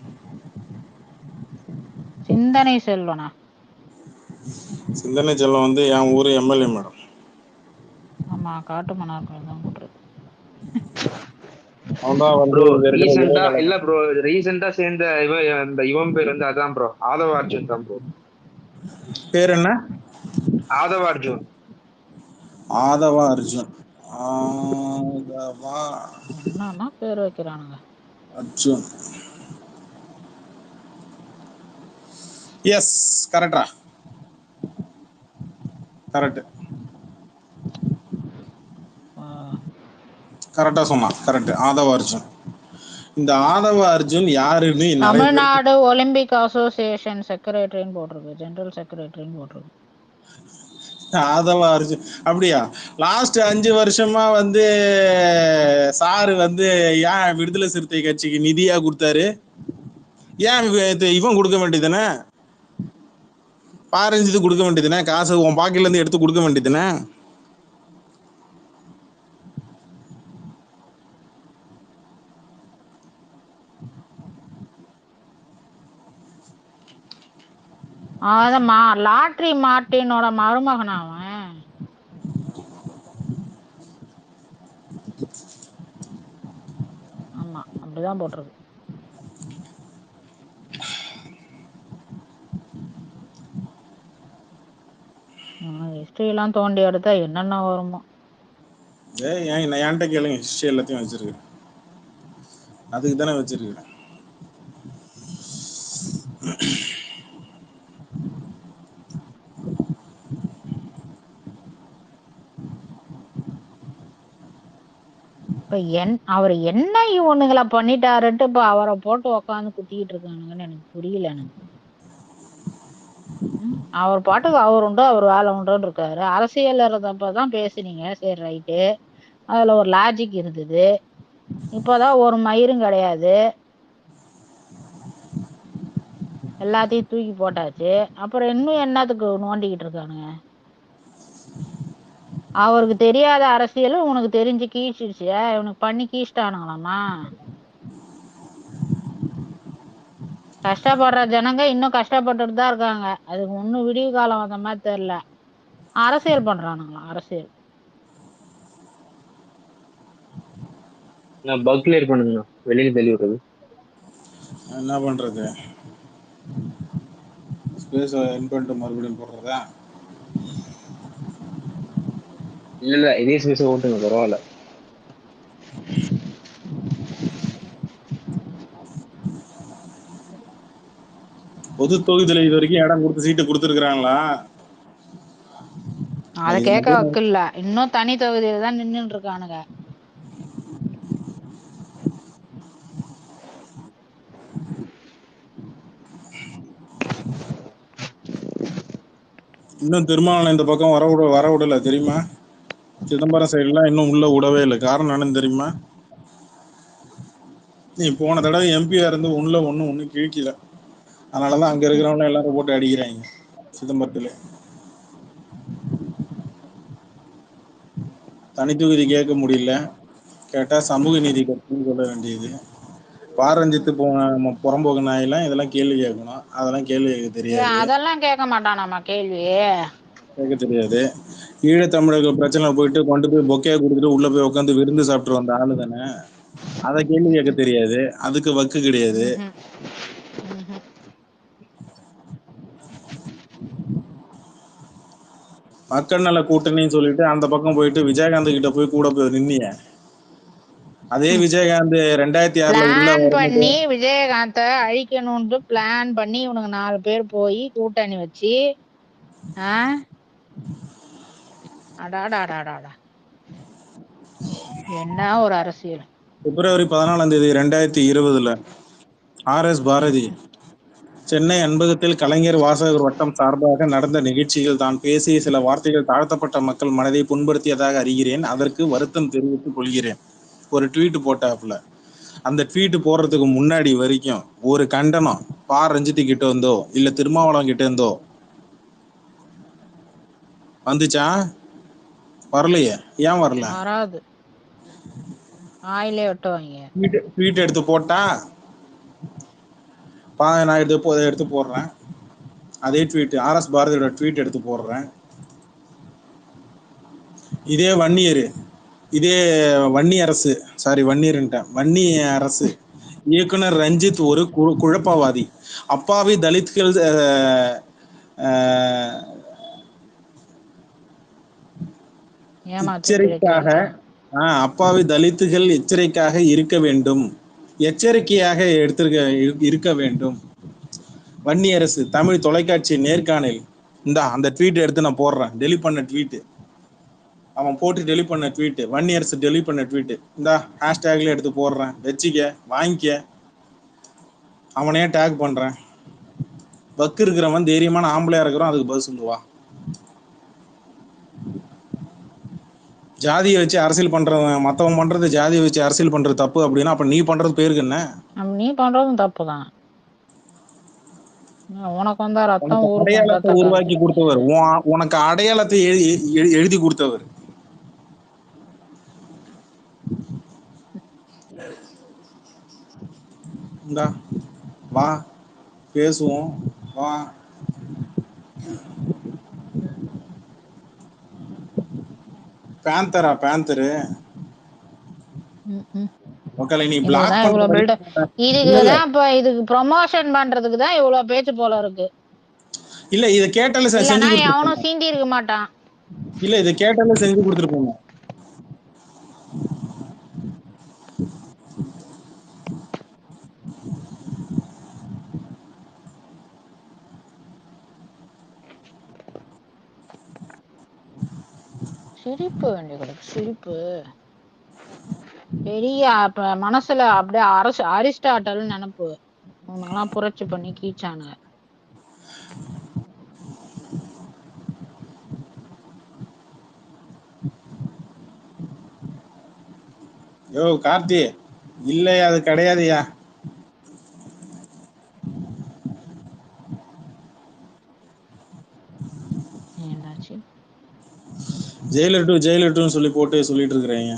சிந்தனை செல்வனா? சிந்தனை செல்வம் வந்து என் ஊரு எம்எல்ஏ மேடம். ஆமா, காட்டுமன்னார்ல தான் போட்டிருக்கு. ப்ரோ ரீசெண்டா இல்ல ப்ரோ, ரீசெண்டா சேர்ந்த இவன் பேர் வந்து அதான் ப்ரோ, ஆதவ அர்ஜுன் தான் ப்ரோ. பேர் என்ன? ஆதவ அர்ஜுன். ஆதவ அர்ஜுன். ஆதவா என்னன்னா பேர் வைக்கிறானுங்க. அர்ஜுன். எஸ், கரெக்டா? கரெக்ட். கரெக்டா சொன்னான். கரெக்ட், ஆதவ அர்ஜுன். இந்த ஆதவ அர்ஜுன் யாருன்னு தமிழ்நாடு ஒலிம்பிக் அசோசியேஷன் செக்ரட்டரின்னு போட்டிருக்கு. ஜெனரல் செக்ரட்டரின்னு போட்டிருக்கு. ஆதவ அர்ஜுன் அப்படியா? லாஸ்ட் 5 வருஷமா வந்து சாரு வந்து ஏன் விடுதலை சிறுத்தை கட்சிக்கு நிதியா கொடுத்தாரு? ஏன் இவன் கொடுக்க வேண்டியதுதானே? பாரஞ்சித்து கொடுக்க வேண்டியதுதானே? காசு உன் பாக்கெட்ல இருந்து எடுத்து கொடுக்க வேண்டியதுதானே? அதம்மா லாட்ரி மார்ட்டினோட மருமகன் அவன். ஆமா, அப்படிதான் போட்டிருக்கு. ஹிஸ்டரி எல்லாம் தோண்டி எடுத்தா என்னென்ன வருமோ. என்கிட்ட கேளுங்க, ஹிஸ்டரி எல்லாத்தையும் வச்சிருக்கேன். அதுக்கு தானே வச்சிருக்கேன். இப்ப அவர் என்ன இவனுங்களை பண்ணிட்டாருன்ட்டு இப்ப அவரை போட்டு உக்காந்து குத்திக்கிட்டு இருக்கானுங்கன்னு எனக்கு புரியல. எனக்கு அவர் பாட்டுக்கு அவர் உண்டு, அவர் வேலை உண்டுன்னு இருக்காரு. அரசியல் இருந்தப்பதான் பேசுனீங்க, சரி ரைட்டு, அதுல ஒரு லாஜிக் இருந்தது. இப்பதான் ஒரு மயிரும் கிடையாது, எல்லாத்தையும் தூக்கி போட்டாச்சு. அப்புறம் இன்னும் என்னத்துக்கு நோண்டிக்கிட்டு இருக்கானுங்க? அவருக்கு தெரியாத அரசியல் உனக்கு தெரிஞ்சு கீழ்ச்சிடுச்சு. இவனுக்கு பண்ணி கீழ்ச்சிட்டானுங்களாமா. கஷ்டப்படுற ஜனங்க இன்னும் கஷ்டப்பட்டுட்டு தான் இருக்காங்க. அதுக்கு இன்னும் விடிவு காலம் வந்த மாதிரி தெரியல. அரசியல் பண்றானுங்களாம். அரசியல் பக் கிளியர் பண்ணுங்க, வெளியில தள்ளி விடுறது. என்ன பண்றது? ஸ்பேஸ் இன் பண்ணிட்டு மறுபடியும் போடுறதா? இல்ல இதே ஸ்பேஸ் ஓட்டுங்க, பரவாயில்ல. பொது தொகுதியில இது வரைக்கும் இடம் கொடுத்து சீட்டு கொடுத்துருக்காங்களா? அதை கேட்க வக்கில்ல. இன்னும் தனி தொகுதியில தான் நின்னுட்டு இருக்கானுங்க. இன்னும் திருமாவளவன் இந்த பக்கம் வர விடல தெரியுமா? சிதம்பரம் சைடுலாம் இன்னும் உள்ள விடவே இல்லை. காரணம் என்னன்னு தெரியுமா? நீ போன தடவை எம்பியா இருந்து உள்ள ஒன்னும் கிழிக்கல. அதனாலதான் அங்க இருக்கிறவங்க எல்லாரும் போட்டு அடிக்கிறாங்க சிதம்பரத்துல. தனி தொகுதி கேட்க முடியல. கேட்டா சமூக நீதி கட்சின்னு சொல்ல வேண்டியது. பாரஞ்சித்து புறம்போக்கு நாயெல்லாம் இதெல்லாம் கேள்வி கேட்கணும். அதெல்லாம் கேள்வி கேட்க தெரியாது. அதெல்லாம் கேட்க மாட்டானாமா கேள்வி. கேட்க தெரியாது. ஈழத்தமிழக பிரச்சனை போயிட்டு கொண்டு போய் பொக்கையா கொடுத்துட்டு உள்ள போய் உட்காந்து விருந்து சாப்பிட்டு வந்த ஆளு தானே. அதை கேள்வி கேட்க தெரியாது. அதுக்கு வக்கு கிடையாது. மக்கள் நல கூட்டணின்னு சொல்லிட்டு அந்த பக்கம் போயிட்டு விஜயகாந்த் கிட்ட போய் கூட போய் நின்னிய. அதே விஜயகாந்த் 2006 உள்ள பிளான் வரும்போது பண்ணி விஜயகாந்த அழிக்கணும்னு பிளான் பண்ணி இவனுங்க 4 பேர் போய் கூட்டணி வச்சு அடாடாடாடாடா என்ன ஒரு அரசியல். பிப்ரவரி 14 2020 RS பாரதி சென்னை அன்பகத்தில் கலைஞர் வாசகர் வட்டம் சார்பாக நடந்த நிகழ்ச்சியில் தான் பேசிய சில வார்த்தைகள் தாழ்த்தப்பட்ட மக்கள் மனதை புண்படுத்தியதாக அறிகிறேன். அதற்கு வருத்தம் தெரிவித்துக் கொள்கிறேன். ஒரு ட்வீட் போட்டாப்புல. அந்த ட்வீட் போடுறதுக்கு முன்னாடி வரைக்கும் ஒரு கண்டனம் ரஞ்சித் கிட்ட இருந்தோ இல்ல திருமாவளவன் கிட்ட இருந்தோ வந்துச்சா? வரலையே. ஏன் வரல? வராது, ஆயிலே வெட்டுவாங்க. ட்வீட் எடுத்து போட்டா நான் எடுத்து போடுறேன். அதே ட்வீட் RS பாரதியோட ட்வீட் எடுத்து போடுறேன். இதே வன்னி அரசு இயக்குனர் ரஞ்சித் ஒரு குழப்பவாதி, அப்பாவி தலித்கள் எச்சரிக்கையாக அப்பாவி தலித்துகள் எச்சரிக்கையாக இருக்க வேண்டும். வன்னி அரசு தமிழ் தொலைக்காட்சி நேர்காணல். அந்த ட்வீட் எடுத்து நான் போடுறேன். டெலிட் பண்ண ட்வீட், அவன் போட்டு டெலிட் பண்ண ட்வீட், வன்னி அரசு டெலிட் பண்ண ட்வீட். ஹேஷ்டேக்ல எடுத்து போடுறேன். வச்சுக்க, வாங்கிக்க. அவனே டேக் பண்றேன். வக்கு இருக்கிறவன் தைரியமான ஆம்பளையா இருக்கிறோம், அதுக்கு பதில் சொல்லுவா. ஜாதியை வச்சு அரசியல் பண்றவன் மத்தவன் பண்றது ஜாதியை வச்சு அரசியல் பண்றது தப்பு அப்படின்னா அப்ப நீ பண்றது பேருக்கு என்ன? நீ பண்றதும் தப்புதான். உனக்கு வந்தா ரத்தம் அடையாளத்தை உருவாக்கி கொடுத்தவர், உனக்கு அடையாளத்தை எழுதி கொடுத்தவர். வா பேசுவோம், வா. பேந்தரு நீ பிளாக் இதுக்குதான் இப்ப இதுக்கு ப்ரமோஷன் பண்றதுக்கு தான் இவ்வளவு பேச்சு போல இருக்கு. இல்ல இத கேட்டால செஞ்சு அவனும் சீண்டி இருக்க மாட்டான். இல்ல இத கேட்டால செஞ்சு கொடுத்துருப்போம். சிரிப்பு வேண்டியது, சிரிப்பு பெரிய மனசுல அப்படியே அரிஸ்டாட்டல் நினைப்பு. உனக்கெல்லாம் புரட்சி பண்ணி கீச்சானு. யோ கார்த்தி, இல்லையா அது கிடையாதுயா. என்னாச்சு? ஜெயிலர் 2 சொல்லி சொல்லிட்டு இருக்கிறீங்க.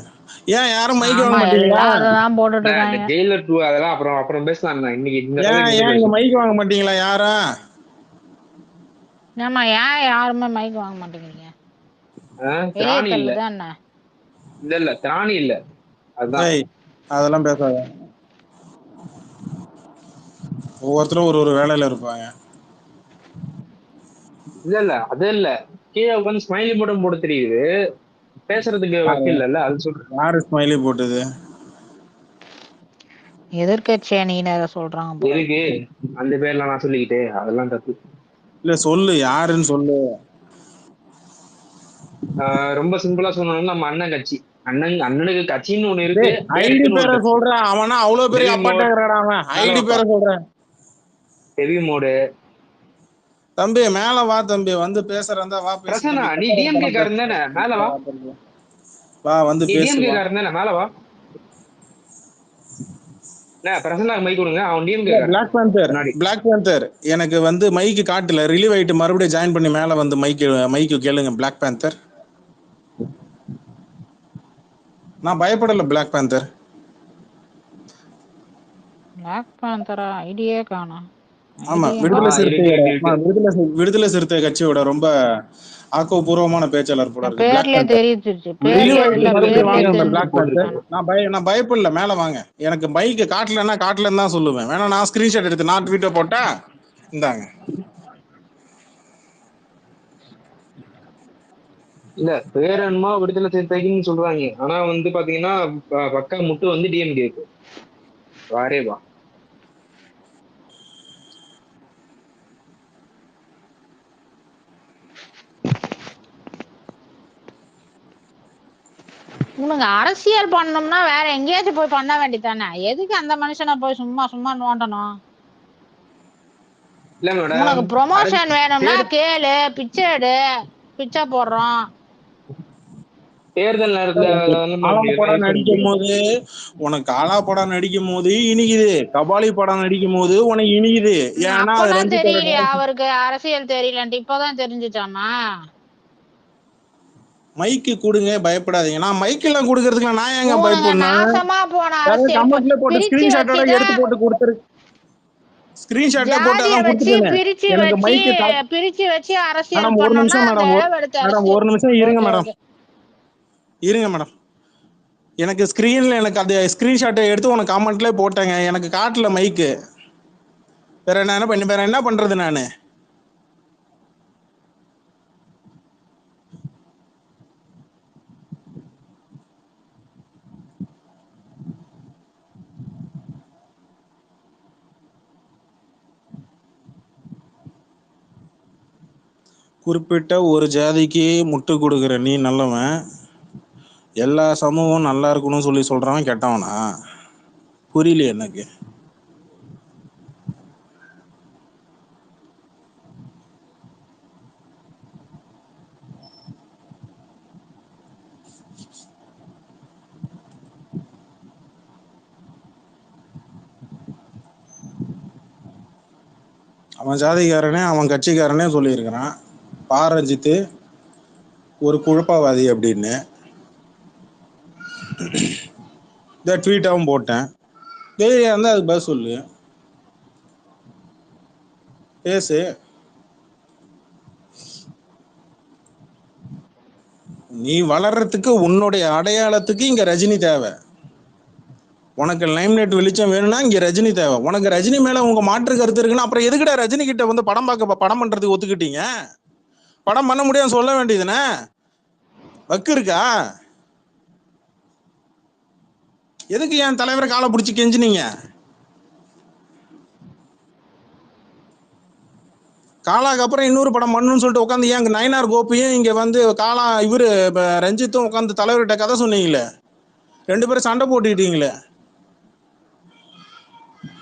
ஏன் யாரும் மைக் வாங்க மாட்டீங்களா? அததான் போட்டுட்டு இருக்காங்க. ஜெயிலர் 2 அதெல்லாம் அப்புறம் பேசலாம். இன்னைக்கு ஏன் மைக் வாங்க மாட்டீங்களா யாரா? ஏமா ஏன் யாருமே மைக் வாங்க மாட்டேங்கிறீங்க? திராணி இல்ல திராணி இல்ல. அதெல்லாம் பேசாத. ஒவ்வொருத்தரும் ஒரு வேலையில இருப்பாங்க. இல்ல அது இல்ல, கீழே உட்காந்து ஸ்மைலி மட்டும் போட தெரியுது, பேசுறதுக்கு வக்கு இல்ல. அது சொல்றேன். யாரு ஸ்மைலி போட்டது? எதிர்க்கட்சி அணியினரை சொல்றாங்க. எதுக்கு அந்த பேர்லாம் நான் சொல்லிக்கிட்டு? அதெல்லாம் தப்பு இல்ல, சொல்லு யாருன்னு சொல்லு. ரொம்ப சிம்பிளா சொன்னோம்னா நம்ம அண்ணன் கட்சி. அண்ணனுக்கு கட்சின்னு ஒண்ணு இருக்கு. ஐடி பேரை சொல்றேன். அவனா அவ்வளவு பெரிய அப்பாட்டாங்கறடா அவன். ஐடி பேரை சொல்றேன். Heavy mode. தம்பி மேல வா தம்பி, வந்து பேசுறதா வா. பிரசன்னா நீ டிஎம்கே காரன் தானே? மேல வா. வா வந்து பேசு. டிஎம்கே காரன் தானே? மேல வா. பிரசன்னா மைக் கொடுங்க. அவன் டிஎம்கே காரன். பிளாக் பேந்தர் எனக்கு வந்து மைக் காட்டல, ரிலீவ் ஆயிட்டு மறுபடியும் ஜாயின் பண்ணி மேல வந்து மைக் கேளுங்க. பிளாக் பேந்தர் நான் பயப்படல. பிளாக் பேந்தர் ஐடியே காணோம். ஆமா, விடுதலை சிறுத்தை கட்சியோட ரொம்ப ஆக்கப்பூர்வமான பேச்சாளர் போல இருக்கு. நான் பயப்படல. மேல வாங்க. எனக்கு மைக் காட்டலன்னு தான் சொல்லுவேன். வேணா நான் ஸ்கிரீன்ஷாட் எடுத்து நான் ட்வீட்டை போட்டா இந்தாங்க. இல்ல பேரன்மா விடுதலை சிறுத்தைகள்னு சொல்றாங்க. ஆனா வந்து பாத்தீங்கன்னா பக்கா முட்டு வந்து டிஎம்கே இருக்கு. வாரே வா. உனக்கு அரசியல் பண்ணணும்னா வேற எங்கேயாச்சும் போய் பண்ண வேண்டியதானே, எதுக்கு அந்த மனுஷனை போய் சும்மா சும்மா நோண்டணும்? இல்ல மேடம், உனக்கு ப்ரொமோஷன் வேணும்னா கேளு, பிச்சை எடு, பிச்சை போடுறோம். தேர்தல் நேரத்துல காலா படம் நடிக்கும் போது உனக்கு காலா படம் நடிக்கும் போது இனிக்குது, கபாலி படம் நடிக்கும் போது உனக்கு இனிக்குது. ஏன்னா அது அப்பதான் ரஞ்சித்தோட தெரியலையா அவருக்கு அரசியல் தெரியலன்ட்டு? இப்பதான் தெரிஞ்சுச்சாமா? மைக்கு கொடுங்க, பயப்படாதீங்க. நான் மைக் எல்லாம் கொடுக்கறதுக்கு நான் ஏங்க இவனுங்க பயப்படணும்? நாசமா போன அரசியல் கமெண்ட்ல போட்டு பிரிச்சு ஸ்கிரீன்ஷாட்டோட எடுத்து வச்சுதான், போட்டு கொடுத்துரு. ஸ்கிரீன்ஷாட்டை போட்டு ஜாதிய அதான் வச்சு கொடுத்துட்டேனே. பிரிச்சு எனக்கு வச்சு மைக்கு பிரிச்சு வச்சு அரசியல் மேடம் ஒரு பண்ணோம்னா நிமிஷம் அந்த மேடம், எடுத்த மேடம் ஒரு அரசியல். நிமிஷம் இருங்க ஓகே மேடம், ஓகே. இருங்க மேடம். எனக்கு ஸ்கிரீன்ல எனக்கு அந்த ஸ்கிரீன்ஷாட்டை எடுத்து உனக்கு கமெண்ட்ல போட்டேங்க. எனக்கு காட்டல மைக்கு. வேற என்ன பண்றது நானு? குறிப்பிட்ட ஒரு ஜாதிக்கு முட்டு கொடுக்குற நீ நல்லவன், எல்லா சமூகம் நல்லா இருக்கணும்னு சொல்லி சொல்றவன் கெட்டவனா? புரியல எனக்கு. அவன் ஜாதிக்காரனே அவன் கட்சிக்காரனே சொல்லியிருக்கிறான் பாரஞ்சித்து ஒரு குழப்பவாதி அப்படின்னு. இந்த ட்வீட்டாகவும் போட்டேன். தைரியம் இருந்தால் அதுக்கு பதில் சொல்லு, பேசு. நீ வளர்றதுக்கு உன்னுடைய அடையாளத்துக்கு இங்க ரஜினி தேவை. உனக்கு லைம்லைட் வெளிச்சம் வேணும்னா இங்க ரஜினி தேவை. உனக்கு ரஜினி மேல உங்க மாற்று கருத்து இருக்குன்னா அப்புறம் எதுக்கிட்ட ரஜினி கிட்ட வந்து படம் பண்றதுக்கு ஒத்துக்கிட்டீங்க? படம் பண்ண முடியாது சொல்ல வேண்டியதுனே. வக்கு இருக்கா? எதுக்கு என் தலைவரை காலை பிடிச்சி கெஞ்சினீங்க? காலாக்கு அப்புறம் இன்னொரு படம் பண்ணணும்னு சொல்லிட்டு உட்காந்து ஏன் நயனார் கோபியும் இங்க வந்து காலா இவரு ரஞ்சித்தும் உட்காந்து தலைவர்கிட்ட கதை சொன்னீங்களே, 2 பேரும் சண்டை போட்டுக்கிட்டீங்களே,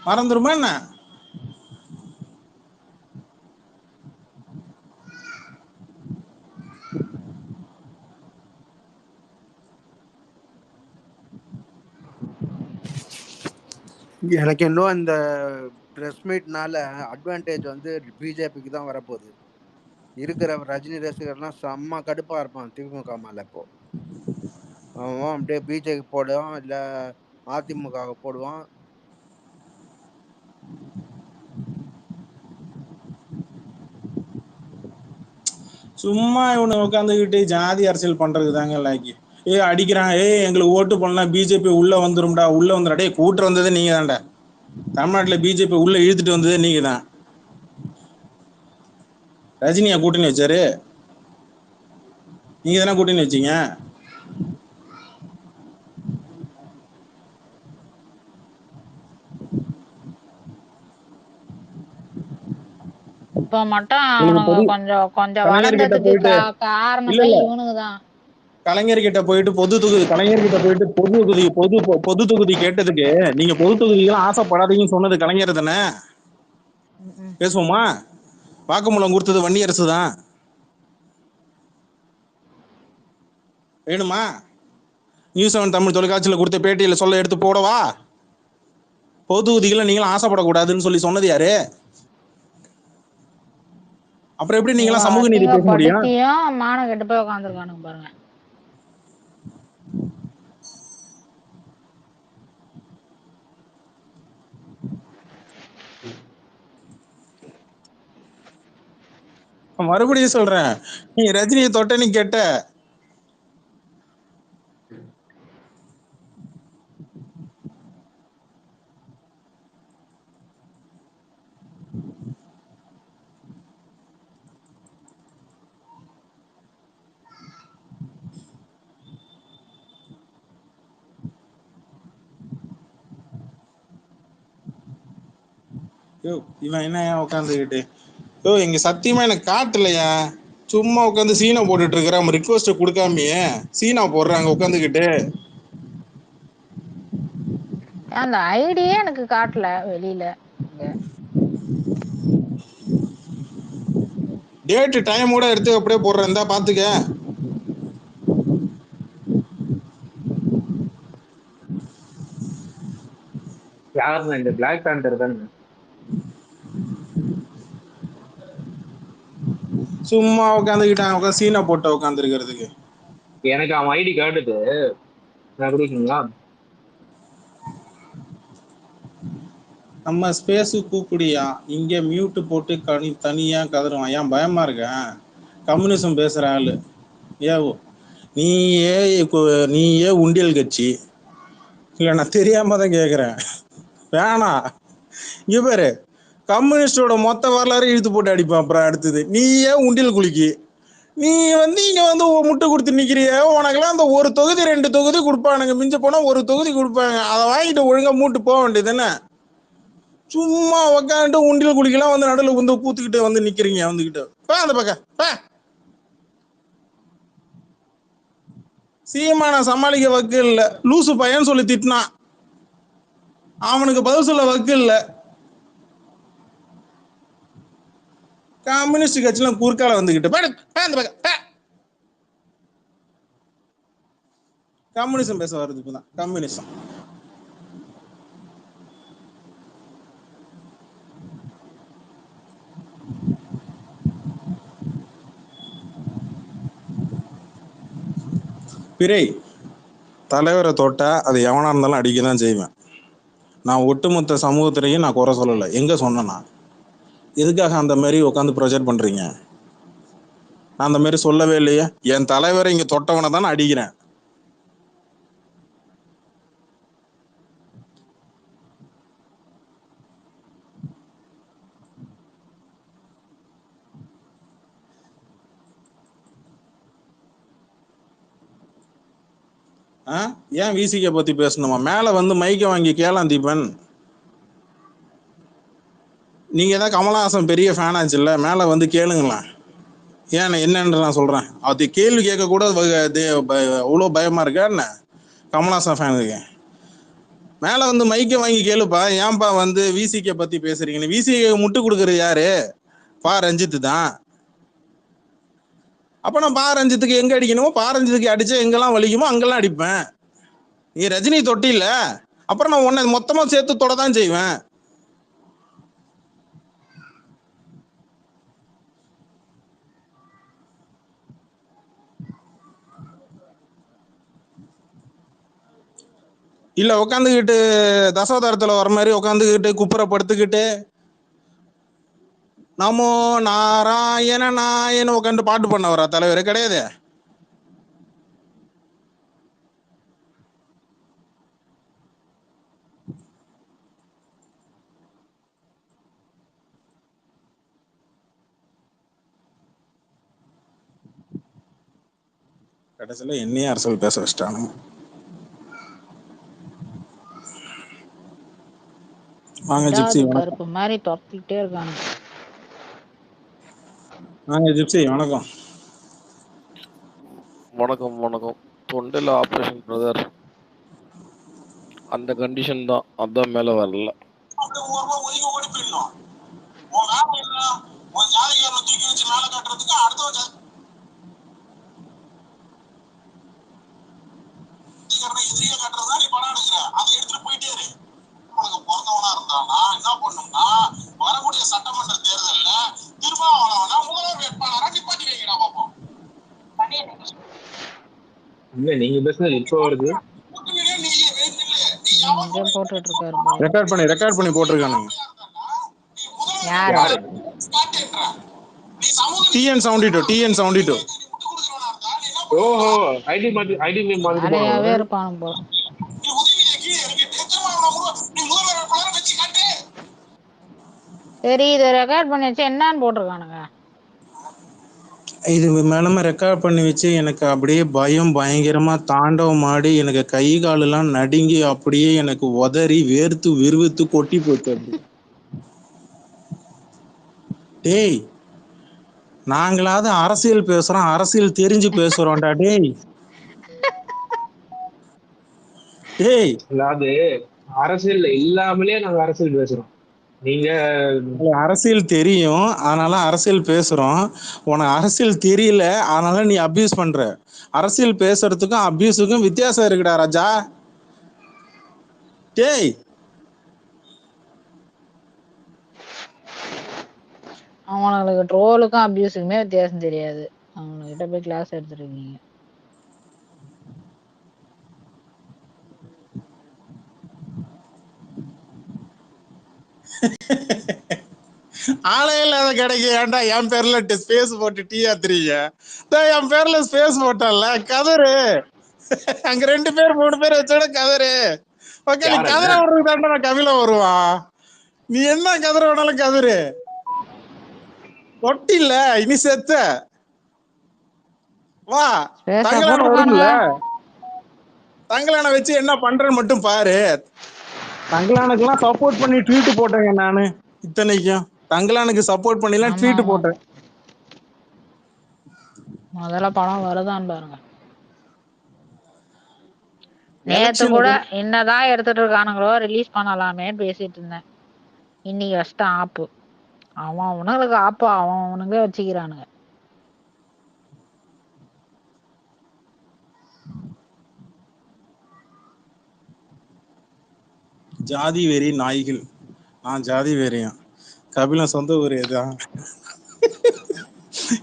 மறந்துருமா என்ன? எனக்கு இன்னும் இந்த ப்ரெஸ் மீட்னால அட்வான்டேஜ் வந்து பிஜேபிக்கு தான் வரப்போகுது. இருக்கிற ரஜினி ரசிகர்லாம் செம்ம கடுப்பா இருப்பான் திமுக மேல. இப்போ அவன் அப்படியே பிஜேபி போடுவான், இல்ல அதிமுக போடுவான். சும்மா இவனை உட்காந்துக்கிட்டு ஜாதி அரசியல் பண்றதுக்கு தாங்க லாக்கி. அடிக்கிறான், எங்களுக்கு ஓட்டு பண்ணலாம் பிஜேபி உள்ள வந்துரும்டா, உள்ள வந்துடா. டே கூட்டு வந்ததே நீங்க தான்டா. தமிழ்நாட்டுல பிஜேபி உள்ள இழுத்துட்டு வந்ததே நீங்க தான். ரஜினியா கூட்டணி வச்சாரு? நீங்க தானே கூட்டணி வச்சீங்க. இப்ப மட்டும் அவனுங்க கொஞ்சம் கொஞ்சம் கலைஞர்கிட்ட வளர்ந்ததுக்கு போயிட்டு இல்ல காரணமே இல்ல இவனுங்க தான். கலைஞர்கிட்ட போயிட்டு பொது தொகுதி கேட்டதுக்கு நீங்க பொது தொகுதிக்கெல்லாம் ஆசைப்படாதீங்கன்னு சொன்னது கலைஞர் தானே. ம்ம். பேசுவோமா? வாக்குமூலம் கொடுத்தது வன்னி அரசு தான். வேணுமா? நியூஸ் 7 தமிழ் தொலைக்காட்சியில் கொடுத்த பேட்டியில சொல்ல எடுத்து போடவா? பொது தொகுதிகளை நீங்களும் ஆசைப்படக்கூடாதுன்னு சொல்லி சொன்னது யாரு? அப்புறம் எப்படி நீங்களாம் சமூக நீதி பேச முடியும்? அசிங்கப்படுத்தியும் மானம் கெட்டு போய் உட்காந்துருக்கானுங்க பாருங்க. மறுபடியும் சொல்றேன், நீ ரஜினியை தொட்ட நீ கெட்ட. யோ இவன் என்ன உட்காந்துக்கிட்டு யோ இங்க சத்தியமா எனக்கு காட்டலையா, சும்மா உட்காந்து சீனா போட்டுட்டு இருக்கிற, நம்ம ரிக்வஸ்ட் கொடுக்காமையே சீனா போடுறாங்க உட்காந்துக்கிட்டு. அந்த ஐடியே எனக்கு காட்டல வெளியில. இங்க டேட் டைமோட எடுத்து அப்படியே போடுறேன், இருந்தா பாத்துக்க. யாருண்ணா இந்த பிளாக் பேண்டர் தானே? சும்மா உட்காந்துக்கிட்டான், உட்காந்து சீனா போட்டு உட்காந்துருக்கிறதுக்கு. எனக்கு அவன் ஐடி காட்டுது, நான் கொடுக்கீங்களா? நம்ம ஸ்பேஸு கூப்பிடியா, இங்க மியூட்டு போட்டு தனியா கதறுவான். ஏன் பயமா இருக்கேன்? கம்யூனிசம் பேசுற ஆளு ஏ நீயே நீயே உண்டியல் கட்சி இல்லை, நான் தெரியாம தான் கேட்குறேன். வேணாம், இங்க பேரு கம்யூனிஸ்டோட மொத்த வரலாறு இழுத்து போட்டு அடிப்பான். அப்புறம் அடுத்தது நீயே உண்டியல் குளிக்கி, நீ இங்க முட்டை கொடுத்து நிக்கிறிய, உனக்கெல்லாம் அந்த ஒரு தொகுதி 2 தொகுதி கொடுப்பானுங்க, மிஞ்ச போனா ஒரு தொகுதி கொடுப்பாங்க, அதை வாங்கிட்டு ஒழுங்கா மூட்டு போக வேண்டியது என்ன? சும்மா உக்காந்துட்டு உண்டியல் குளிக்கலாம் நடுவில் பூத்துக்கிட்டு நிக்கிறீங்க வந்துகிட்டு. அந்த பக்கம் சீமான சமாளிக்க வக்கு இல்ல, லூசு பையன் சொல்லி திட்டினான், அவனுக்கு பதில் சொல்ல வக்கு இல்ல. கம்யூனிஸ்ட் கட்சியில குறுக்கால வந்துகிட்டு கம்யூனிசம் பேச வருது. இப்பதான் கம்யூனிசம் பிறை தலைவரை தொட்டா அது எவனா இருந்தாலும் அடிக்கதான் செய்வேன். நான் ஒட்டுமொத்த சமூகத்திலையும் நான் குறை சொல்லலை. எங்க சொன்னேன்னா, எதுக்காக அந்த மாதிரி உட்காந்து ப்ரொஜெக்ட் பண்றீங்க? நான் அந்த மாதிரி சொல்லவே இல்லையே. என் தலைவரை இங்க தொட்டவனை தான் அடிக்கிறேன். ஏன் விசிகே பத்தி பேசணுமா? மேல மைக்க வாங்கி கேளாம் தீபன். நீங்க ஏதாவது கமலஹாசன் பெரிய ஃபேன் ஆச்சு இல்ல, மேல கேளுங்களேன். ஏன் என்னன்னு நான் சொல்றேன். அது கேள்வி கேட்க கூட அவ்வளோ பயமா இருக்கா என்ன கமலஹாசன் ஃபேனுக்கு? மேல மைக்க வாங்கி கேளுப்பா. ஏன்பா விசிகே பத்தி பேசுறீங்க? விசிகே முட்டு கொடுக்கறது யாரு? பா ரஞ்சித் தான். அப்ப நான் பா ரஞ்சித்துக்கு எங்க அடிக்கணுமோ பா ரஞ்சித்துக்கு அடிச்சா எங்கெல்லாம் வலிக்குமோ அங்கெல்லாம் அடிப்பேன். நீ ரஜினி தொட்டி இல்ல, அப்புறம் நான் உன்னை மொத்தமா சேர்த்து தொடதான் செய்வேன். இல்ல உட்காந்துக்கிட்டு தசாவதாரத்துல வர மாதிரி உட்காந்துக்கிட்டு குப்புறப்படுத்துக்கிட்டு நமோ நாராயண நாயன உட்காந்து பாட்டு பண்ண வரா தலைவர் கிடையாது. கடைசியில என்னையே அரசியல் பேச வச்சிட்டானு. வாங்க ஜிப்சி, கருப்பு மாதிரி தொத்திக்கிட்டே இருக்கானு. வாங்க ஜிப்சி, வணக்கம். வணக்கம் வணக்கம். தொண்டையில் ஆப்ரேஷன் பிரதர், அந்த கண்டிஷன் தான், அதான் மேல வரல. வரக்கூடிய சட்டமன்ற தேர்தல்ல திருமாவளவனை முதல்வர் வேட்பாளரா நிப்பாட்டி வைக்கிறா பாப்போம். இல்ல நீங்க பேசுறது இப்ப வருது. போட்டுட்டு இருக்காரு. ரெக்கார்ட் பண்ணி போட்டிருக்கானுங்க. யாரு? TN72. ஓஹோ, ஐடி அடையாவே இருப்பான் போல. சரி, இதை ரெக்கார்ட் பண்ணி வச்சு என்னன்னு போட்டிருக்கானுங்க. இது மேலமா ரெக்கார்ட் பண்ணி வச்சு எனக்கு அப்படியே பயம் பயங்கரமா தாண்டவம் ஆடி எனக்கு கை காலெல்லாம் நடுங்கி அப்படியே எனக்கு உதறி வேர்த்து விறுவித்து கொட்டி போச்சு. அப்படி டேய் நாங்களாவது அரசியல் பேசுறோம், அரசியல் தெரிஞ்சு பேசுறோம்டா. டேய் டேய் அதாவது அரசியல் இல்லாமலே நாங்க அரசியல் பேசுறோம். நீங்க அரசியல் தெரியும் அதனால அரசியல் பேசுறோம். உனக்கு அரசியல் தெரியல அதனால நீ அபியூஸ் பண்ற. அரசியல் பேசுறதுக்கும் அபியூஸுக்கும் வித்தியாசம் இருக்குடா ராஜா. டேய் அவனுங்களுக்கு ட்ரோலுக்கும் அபியூஸுக்குமே வித்தியாசம் தெரியாது. அவனுக்கிட்ட போய் கிளாஸ் எடுத்துருக்கீங்க. ஆளே இல்லாத கடைக்கு ஏன்டா என் பேர்ல ஸ்பேஸ் போட்டு டீ ஆத்துறீங்க? என் பேர்ல ஸ்பேஸ் போட்டல கதறு. அங்க 2 பேர் 3 பேர் வச்சோட கதறு. ஓகே நீ கதற விடுறதுக்கு தாண்டா நான் கவில வருவான். நீ என்ன கதற வேணாலும் கதறு. ஒட்டி இல்ல இனி செத்த வா. தங்கலான வரும்ல, தங்கலான வச்சு என்ன பண்றேன்னு மட்டும் பாரு. தங்கலானுக்கெல்லாம் சப்போர்ட் பண்ணி ட்வீட் போட்டேங்க நானு. இத்தனைக்கும் தங்கலானுக்கு சப்போர்ட் பண்ணிலாம் ட்வீட் போட்டேன். முதல்ல படம் வருதான்னு பாருங்க. நேத்து கூட என்னதான் எடுத்துட்டு இருக்கானுங்களோ ரிலீஸ் பண்ணலாமே பேசிட்டு இருந்தேன். இன்னைக்கு ஃபர்ஸ்ட் ஆப்பு அவனுங்களுக்கு ஆப்பு அவனுங்க வச்சுக்கிறானுங்க. ஜாதி வெறி நாய்கள். நான் ஜாதி வெறியும். கபிலன் சொந்த ஊர் எதான்?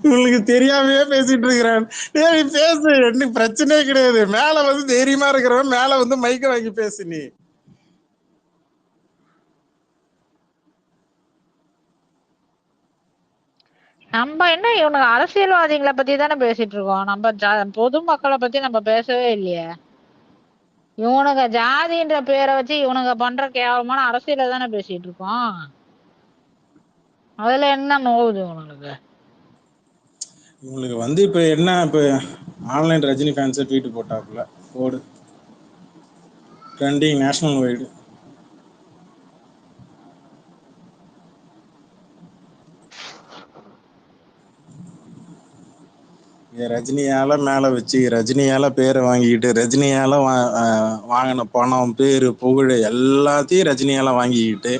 இவங்களுக்கு தெரியாமே பேசிட்டு இருக்கிறான். நீ பேசு, எனக்கு பிரச்சனையே கிடையாது. மேல வந்து தைரியமா இருக்கிறவன் மேல வந்து மைக்க வாங்கி பேசு. நீ நம்ம என்ன இவனுக்கு அரசியல்வாதிகளை பத்தி தானே பேசிட்டு இருக்கோம். நம்ம பொதுமக்களை பத்தி நம்ம பேசவே இல்லையே. இவனுங்க ஜாதின்ற பேரை வச்சு இவனுங்க பண்ற கேவலமான அரசியல தானே பேசிட்டு இருக்கோம். அதுல என்ன நோவுது இவனுக்கு? இவங்களுக்கு வந்து இப்ப என்ன, இப்ப ஆன்லைன் ரஜினி ஃபேன்ஸை ட்வீட் போட்டாப்புல போடு ட்ரெண்டிங் நேஷனல் வைடு. ரஜினியால மேல வச்சு ரஜினியால பேரை வாங்கிக்கிட்டு ரஜினியால வாங்கின பணம் பேரு புகழ் எல்லாத்தையும் ரஜினியால வாங்கிக்கிட்டு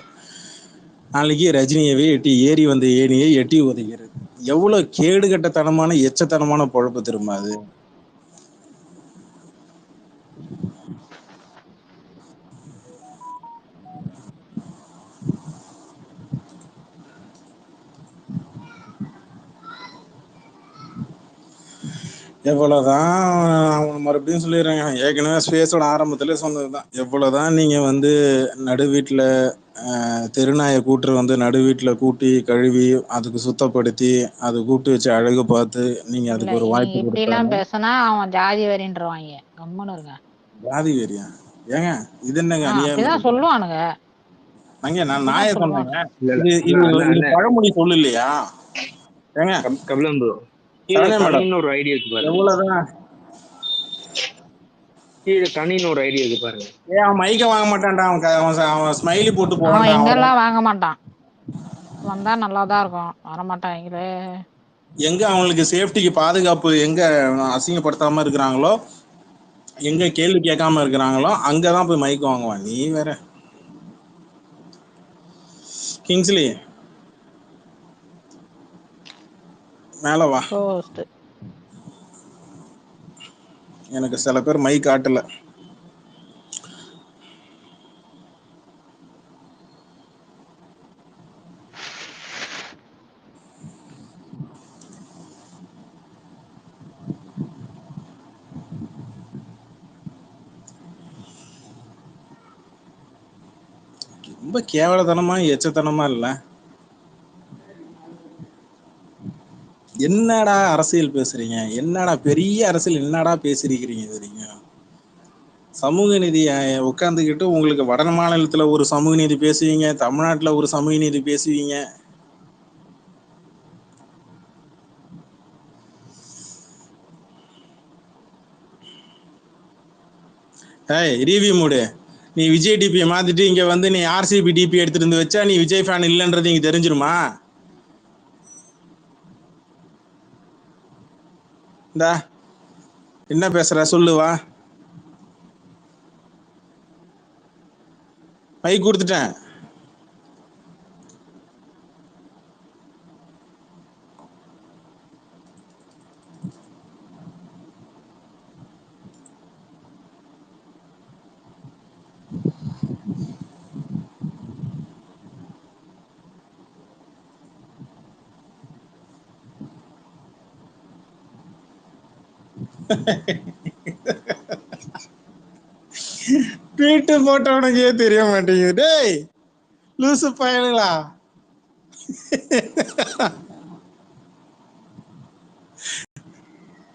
நாளைக்கு ரஜினியவே எட்டி ஏறி வந்த ஏனியை எட்டி உதைக்கிறது. எவ்வளவு கேடுகட்டத்தனமான எச்சத்தனமான பொழப்பு திரும்ப அது. எவ்வளவுதான் அவங்க மறுபடியும் சொல்லிடுறாங்க, ஏற்கனவே ஸ்பேஸோட ஆரம்பத்துல சொன்னதுதான். எவ்வளவுதான் நீங்க வந்து நடு வீட்டுல தெருநாயை கூட்டு வந்து நடு வீட்டுல கூட்டி கழுவி அதுக்கு சுத்தப்படுத்தி அது கூப்பிட்டு வச்சு அழகு பார்த்து நீங்க அதுக்கு ஒரு வாய்ப்பு இப்படி எல்லாம் பேசினா அவன் ஜாதி வெறின்றவாங்க. கம்முன்னு இருங்க. ஜாதி வெறியா? ஏங்க இது என்னங்க அப்படிதான் சொல்லுவானுங்க. நான் நாயை சொன்னேங்க. இது பழமொழி சொல்லு இல்லையா? ஏங்க கபிலன் ப்ரோ ஒரு ஐடியா இருக்கு பாருங்க. எவ்வளவுதான் கணின்னு ஒரு ஐடியா இருக்கு பாருங்க. அவன் மைக்க வாங்க மாட்டான்டா. அவன் ஸ்மைலி போட்டு போவான். எங்கெல்லாம் வாங்க மாட்டான். வந்தா நல்லாதான் இருக்கும். வரமாட்டாங்களே. எங்க அவங்களுக்கு சேஃப்டிக்கு பாதுகாப்பு எங்க அசிங்கப்படுத்தாம இருக்கிறாங்களோ, எங்க கேள்வி கேட்காம இருக்கிறாங்களோ அங்கதான் போய் மைக் வாங்குவான். நீ வேற கிங்ஸ்லி மேல வா. எனக்கு சில பேர் மைக் காட்டல. ரொம்ப கேவலத்தனமா எச்சத்தனமா இல்ல? என்னடா அரசியல் பேசுறீங்க? என்னடா பெரிய அரசியல் என்னடா பேசிருக்கிறீங்க? தெரியுங்க சமூக நீதி உட்காந்துக்கிட்டு உங்களுக்கு வட மாநிலத்துல ஒரு சமூக நீதி பேசுவீங்க, தமிழ்நாட்டுல ஒரு சமூக நீதி பேசுவீங்க. ரிவ்யூ மூடு. நீ விஜய் டிபியை மாத்திட்டு இங்க வந்து நீ ஆர்சிபி டிபி எடுத்துட்டு வந்து வச்சா நீ விஜய் ஃபேன் இல்லைன்றது இங்க தெரிஞ்சிருமா? இந்தா என்ன பேசுற சொல்லு வா. மைக் கொடுத்துட்டேன். ட்வீட்டு போட்டவனுக்கே தெரிய மாட்டேங்குது. டேய் லூசு பயனுங்களா.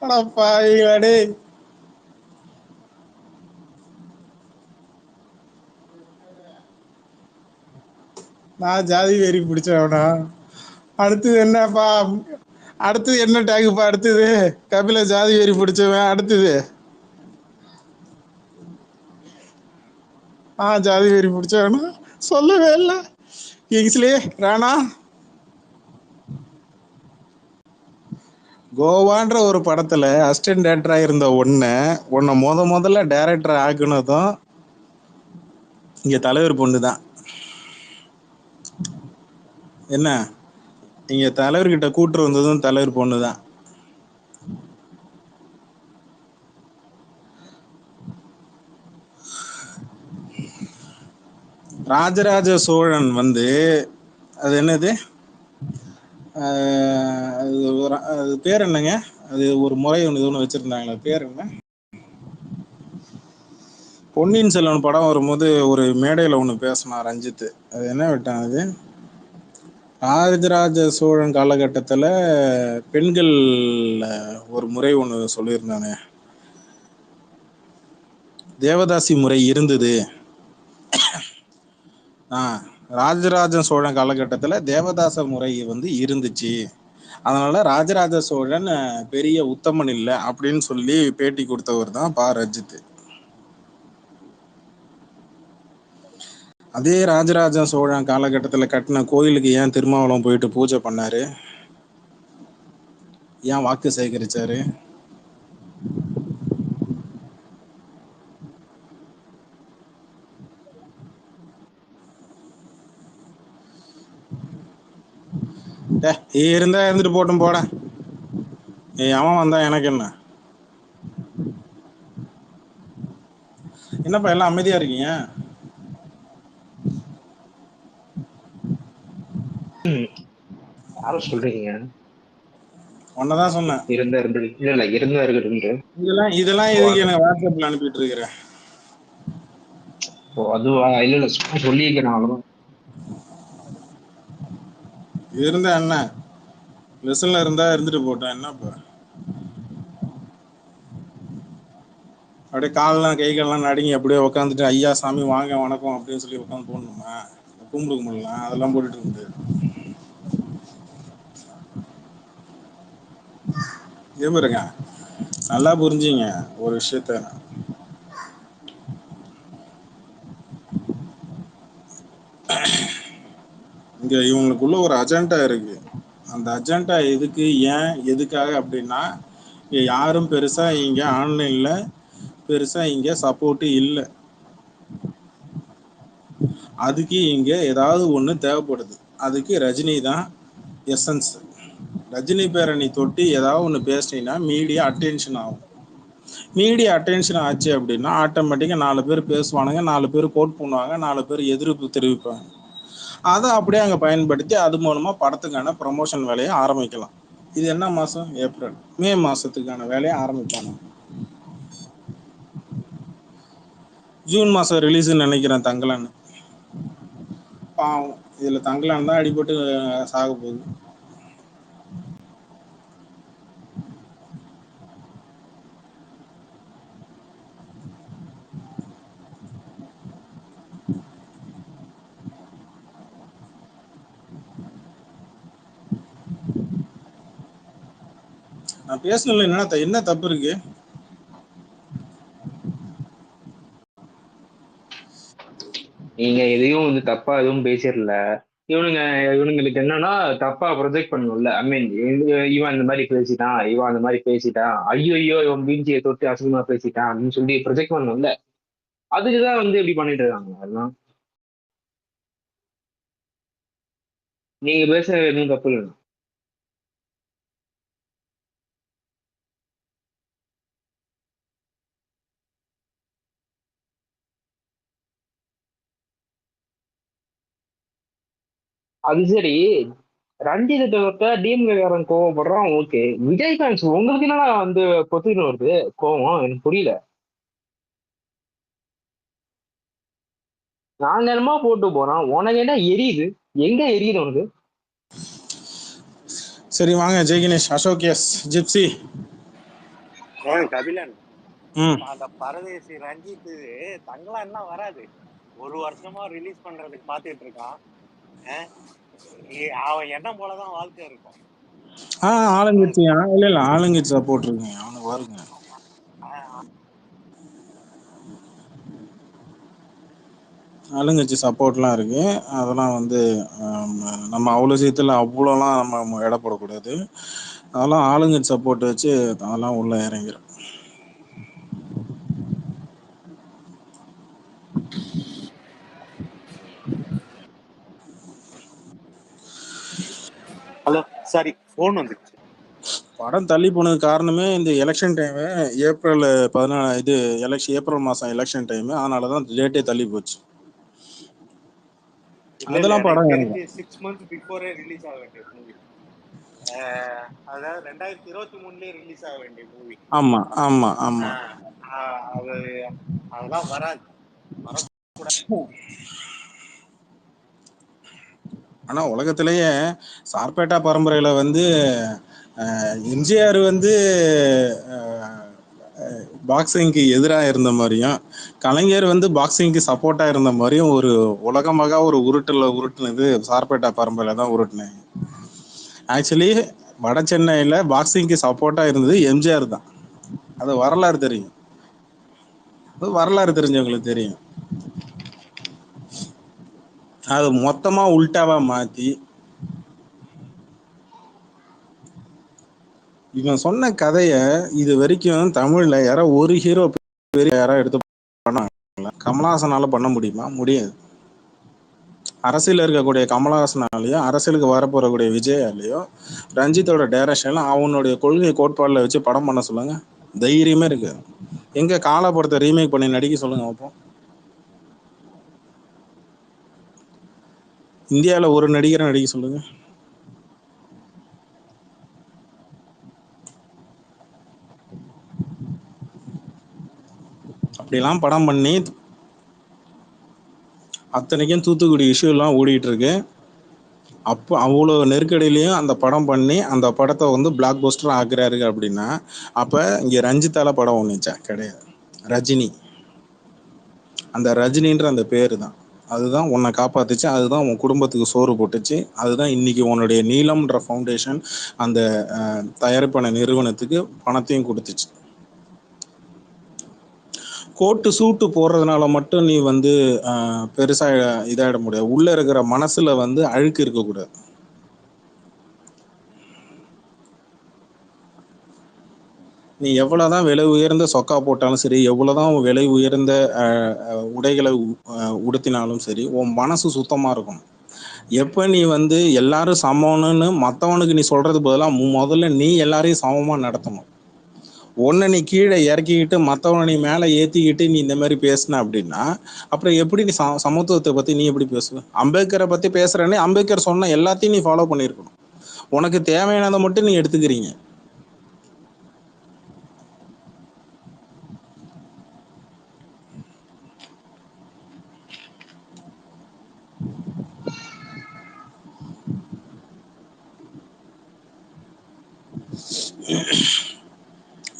அட பாவிங்களா டேய். நான் ஜாதி வெறி பிடிச்சவனா? அடுத்தது என்னப்பா? அடுத்தது என்ன டேக்குப்பா? அடுத்தது கபில ஜாதி வெறி பிடிச்சவன். அடுத்தது ஜாதி வெறி பிடிச்சவனா சொல்லவே இல்லை. கிங்ஸ்லி ராணா கோவான்ற ஒரு படத்துல அசிஸ்டன்ட் டேரக்டரா இருந்த உன்னை முதல்ல டைரக்டர் ஆக்குனதும் இங்க தலைவர் பொண்ணு தான். என்ன இங்க தலைவர்கிட்ட கூட்டு வந்ததும் தலைவர் பொண்ணு தான். ராஜராஜ சோழன் அது என்னது, அது பேர் என்னங்க? அது ஒரு முறை ஒன்று வச்சிருந்தாங்களே, பேர் என்ன? பொன்னியின் செல்வன் படம் வரும்போது ஒரு மேடையில் ஒன்று பேசினான் ரஞ்சித். அது என்ன விட்டான்? அது ராஜராஜ சோழன் காலகட்டத்தில் பெண்கள் ஒரு முறை ஒன்று சொல்லியிருந்தானே, தேவதாசி முறை இருந்தது. ராஜராஜ சோழன் காலகட்டத்தில் தேவதாச முறை இருந்துச்சு, அதனால ராஜராஜ சோழன் பெரிய உத்தமன் இல்லை அப்படின்னு சொல்லி பேட்டி கொடுத்தவர் தான் பா ரஞ்சித். அதே ராஜராஜ சோழன் காலகட்டத்தில் கட்டின கோயிலுக்கு ஏன் திருமாவளவன் போயிட்டு பூஜை பண்ணாரு? ஏன் வாக்கு சேகரிச்சாரு? இருந்தா இருந்துட்டு போட்டும் போட. அவன் வந்தா எனக்கு என்ன? என்னப்பா எல்லாம் அமைதியா இருக்கீங்க? யார சொல்றீங்க? ஒன்னதான் சொன்னேன். இருந்தா இருக்கட்டும். இதெல்லாம் எதுக்கு எனக்கு வாட்ஸ்அப்ல அனுப்பிட்டு இருக்கிறேன்? அதுவா? இல்ல சும்மா சொல்லியிருக்கேன் அவ்வளவுதான். இருந்தா என்ன, லெசன்ல இருந்தா இருந்துட்டு போட்டேன். என்னப்பா அப்படியே காலெல்லாம் கை காலெல்லாம் நடுங்கி அப்படியே உட்காந்துட்டு ஐயா சாமி வாங்க வணக்கம் அப்படின்னு சொல்லி உட்காந்து போடணுமா? கும்பிடுக்க முடியல, அதெல்லாம் போட்டுட்டு இருந்து இருங்க. நல்லா புரிஞ்சுங்க ஒரு விஷயத்த. இங்க இவங்களுக்குள்ள ஒரு அஜெண்டா இருக்கு. அந்த அஜெண்டா எதுக்கு, ஏன், எதுக்காக அப்படின்னா, இங்க யாரும் பெருசா இங்க ஆன்லைன்ல பெருசா இங்க சப்போர்ட் இல்லை. அதுக்கு இங்க ஏதாவது ஒண்ணு தேவைப்படுது. அதுக்கு ரஜினி தான் எசன்ஸ். ரஜினி பேரை நீ தொட்டு ஏதாவது ஒண்ணு பேசினீங்கன்னா மீடியா அட்டென்ஷன் ஆகும். மீடியா அட்டென்ஷன் ஆச்சு அப்படின்னா ஆட்டோமேட்டிக்கா 4 பேர் பேசுவானுங்க, 4 பேர் கோட் பண்ணுவாங்க, 4 பேர் எதிர்ப்பு தெரிவிப்பாங்க. அதை அப்படியே அங்க பயன்படுத்தி அது மூலமா படத்துக்கான ப்ரமோஷன் வேலையை ஆரம்பிக்கலாம். இது என்ன மாசம்? ஏப்ரல், மே மாசத்துக்கான வேலையை ஆரம்பிப்பாங்க. ஜூன் மாசம் ரிலீஸ்ன்னு நினைக்கிறேன் தங்கலான்னு. பாவம், இதுல தங்கலான் தான் அடிபட்டு சாக போகுது. நான் பேசணும்ல, என்ன தப்பு இருக்கு? நீங்க எதையும் தப்பா எதுவும் பேசிடல. இவனுங்களுக்கு என்னன்னா தப்பா ப்ரொஜெக்ட் பண்ணணும்ல. ஐ மீன் இவன் இந்த மாதிரி பேசிட்டான், இவன் அந்த மாதிரி பேசிட்டான், ஐயோ இவன் பீஞ்சியை தொட்டு அசிங்கமா பேசிட்டான் அப்படின்னு சொல்லி ப்ரொஜெக்ட் பண்ணணும்ல. அதுக்குதான் இப்படி பண்ணிட்டு இருக்காங்க அதெல்லாம். நீங்க பேச எதுவும் தப்பு இல்லை. அது சரி, ரஞ்சித் தொட்ட டிஎம்கேக்காரன் கோவப்படுறான், ஓகே. விஜய் ஃபேன்ஸ் உங்களுக்கு என்னடா பொத்துக்கிட்டு வருது கோவம்? எனக்கு புரியல. நாங்க என்னமா போட்டு போறோம், உனக்கு என்ன எரியுது? எங்க எரியுது உனக்கு? சரி வாங்க ஜெய் கணேஷ், அசோக், எஸ் ஜிப்சி. கபிலன், அந்த பரதேசி ரஞ்சித் தங்களா என்ன வராது, 1 வருஷமா ரிலீஸ் பண்றதுக்கு பாத்துட்டு இருக்கான். அவன் எண்ணம் போலதான் வாழ்க்கை இருக்கும். ஆளுங்கட்சி இல்ல ஆளுங்கட்சி சப்போர்ட் இருக்குங்க அவனுக்கு வருங்க. ஆளுங்கட்சி சப்போர்ட்லாம் இருக்கு. அதெல்லாம் நம்ம அவ்வளோ சீத்துல அவ்வளோலாம் நம்ம எடை போடக்கூடாது. அதெல்லாம் ஆளுங்கட்சி சப்போர்ட் வச்சு அதெல்லாம் உள்ள இறங்கிடும். ஹலோ, சாரி, போன் வந்துச்சு. படம் தள்ளி போனது காரணமே இந்த எலெக்ஷன் டைம், ஏப்ரல் 14 ஏப்ரல் மாசம் எலெக்ஷன் டைம். அதனாலதான் டேட்டே தள்ளி போச்சு. அதெல்லாம் படம் 6 months பிஃபோரே ரிலீஸ் ஆக வேண்டிய மூவி, அதாவது 2023 ரிலீஸ் ஆக வேண்டிய மூவி. ஆமா ஆமா ஆமா. அதெல்லாம் வராது. ஆனா உலகத்திலேயே சார்பேட்டா பரம்பரையில எம்ஜிஆர் பாக்ஸிங்க்கு எதிராக இருந்த மாதிரியும், கலைஞர் பாக்ஸிங்க்கு சப்போர்ட்டா இருந்த மாதிரியும் ஒரு உலகமாக ஒரு உருட்டுனது சார்பேட்டா பரம்பரையில தான் உருட்டுனேன். ஆக்சுவலி வட சென்னையில பாக்ஸிங்க்கு சப்போர்ட்டா இருந்தது எம்ஜிஆர் தான். அது வரலாறு தெரியும், வரலாறு தெரிஞ்சவங்களுக்கு தெரியும். அது மொத்தமா உல்டாவா மாத்தி இவன் சொன்ன கதைய இது வரைக்கும் தமிழ்ல யாரோ ஒரு ஹீரோ யாரோ எடுத்து பண்ணாங்க. கமலஹாசனால பண்ண முடியுமா? முடியாது. அரசியல் இருக்கக்கூடிய கமலஹாசனாலேயோ, அரசியலுக்கு வரப்போறக்கூடிய விஜயாலேயோ, ரஞ்சித்தோட டைரக்ஷன்ல அவனுடைய கொள்கை கோட்பாடுல வச்சு படம் பண்ண சொல்லுங்க, தைரியமே இருக்கு. எங்க காலப்படத்தை ரீமேக் பண்ணி நடிக்க சொல்லுங்க அப்போ. இந்தியாவில் ஒரு நடிகரை நடிக்க சொல்லுங்க. அப்படிலாம் படம் பண்ணி அத்தனைக்கும் தூத்துக்குடி இஷ்யூ எல்லாம் ஓடிட்டு இருக்கு. அப்போ அவ்வளோ நெருக்கடியிலையும் அந்த படம் பண்ணி அந்த படத்தை பிளாக் பஸ்டர் ஆக்குறாரு அப்படின்னா, அப்போ இங்கே ரஞ்சித்தால படம் ஒன்றுச்சா? கிடையாது. ரஜினி, அந்த ரஜினின்ற அந்த பேரு தான், அதுதான் உன்னை காப்பாத்துச்சு, அதுதான் உன் குடும்பத்துக்கு சோறு போட்டுச்சு, அதுதான் இன்னைக்கு உன்னுடைய நீலம்ன்ற ஃபவுண்டேஷன் அந்த தயாரிப்பான நிறுவனத்துக்கு பணத்தையும் கொடுத்துச்சு. கோட்டு சூட்டு போடுறதுனால மட்டும் நீ பெருசா இதாயிட முடியாது. உள்ள இருக்கிற மனசுல அழுக்கு இருக்கக்கூடாது. நீ எவ்வளவுதான் விலை உயர்ந்த சொக்கா போட்டாலும் சரி, எவ்வளவுதான் விலை உயர்ந்த உடைகளை உடுத்தினாலும் சரி, உன் மனசு சுத்தமா இருக்கும். எப்ப நீ எல்லாரும் சமம்னு மத்தவனுக்கு நீ சொல்றது பதிலாக முதல்ல நீ எல்லாரையும் சமமா நடத்தணும். ஒன்னு நீ கீழே இறக்கிக்கிட்டு மற்றவனை நீ மேலே ஏற்றிக்கிட்டு நீ இந்த மாதிரி பேசின அப்படின்னா, அப்புறம் எப்படி நீ சமத்துவத்தை பற்றி நீ எப்படி பேசுவ? அம்பேத்கரை பற்றி பேசுகிறேன்னே, அம்பேத்கர் சொன்ன எல்லாத்தையும் நீ ஃபாலோ பண்ணியிருக்கணும். உனக்கு தேவையானதை மட்டும் நீ எடுத்துக்கிறீங்க.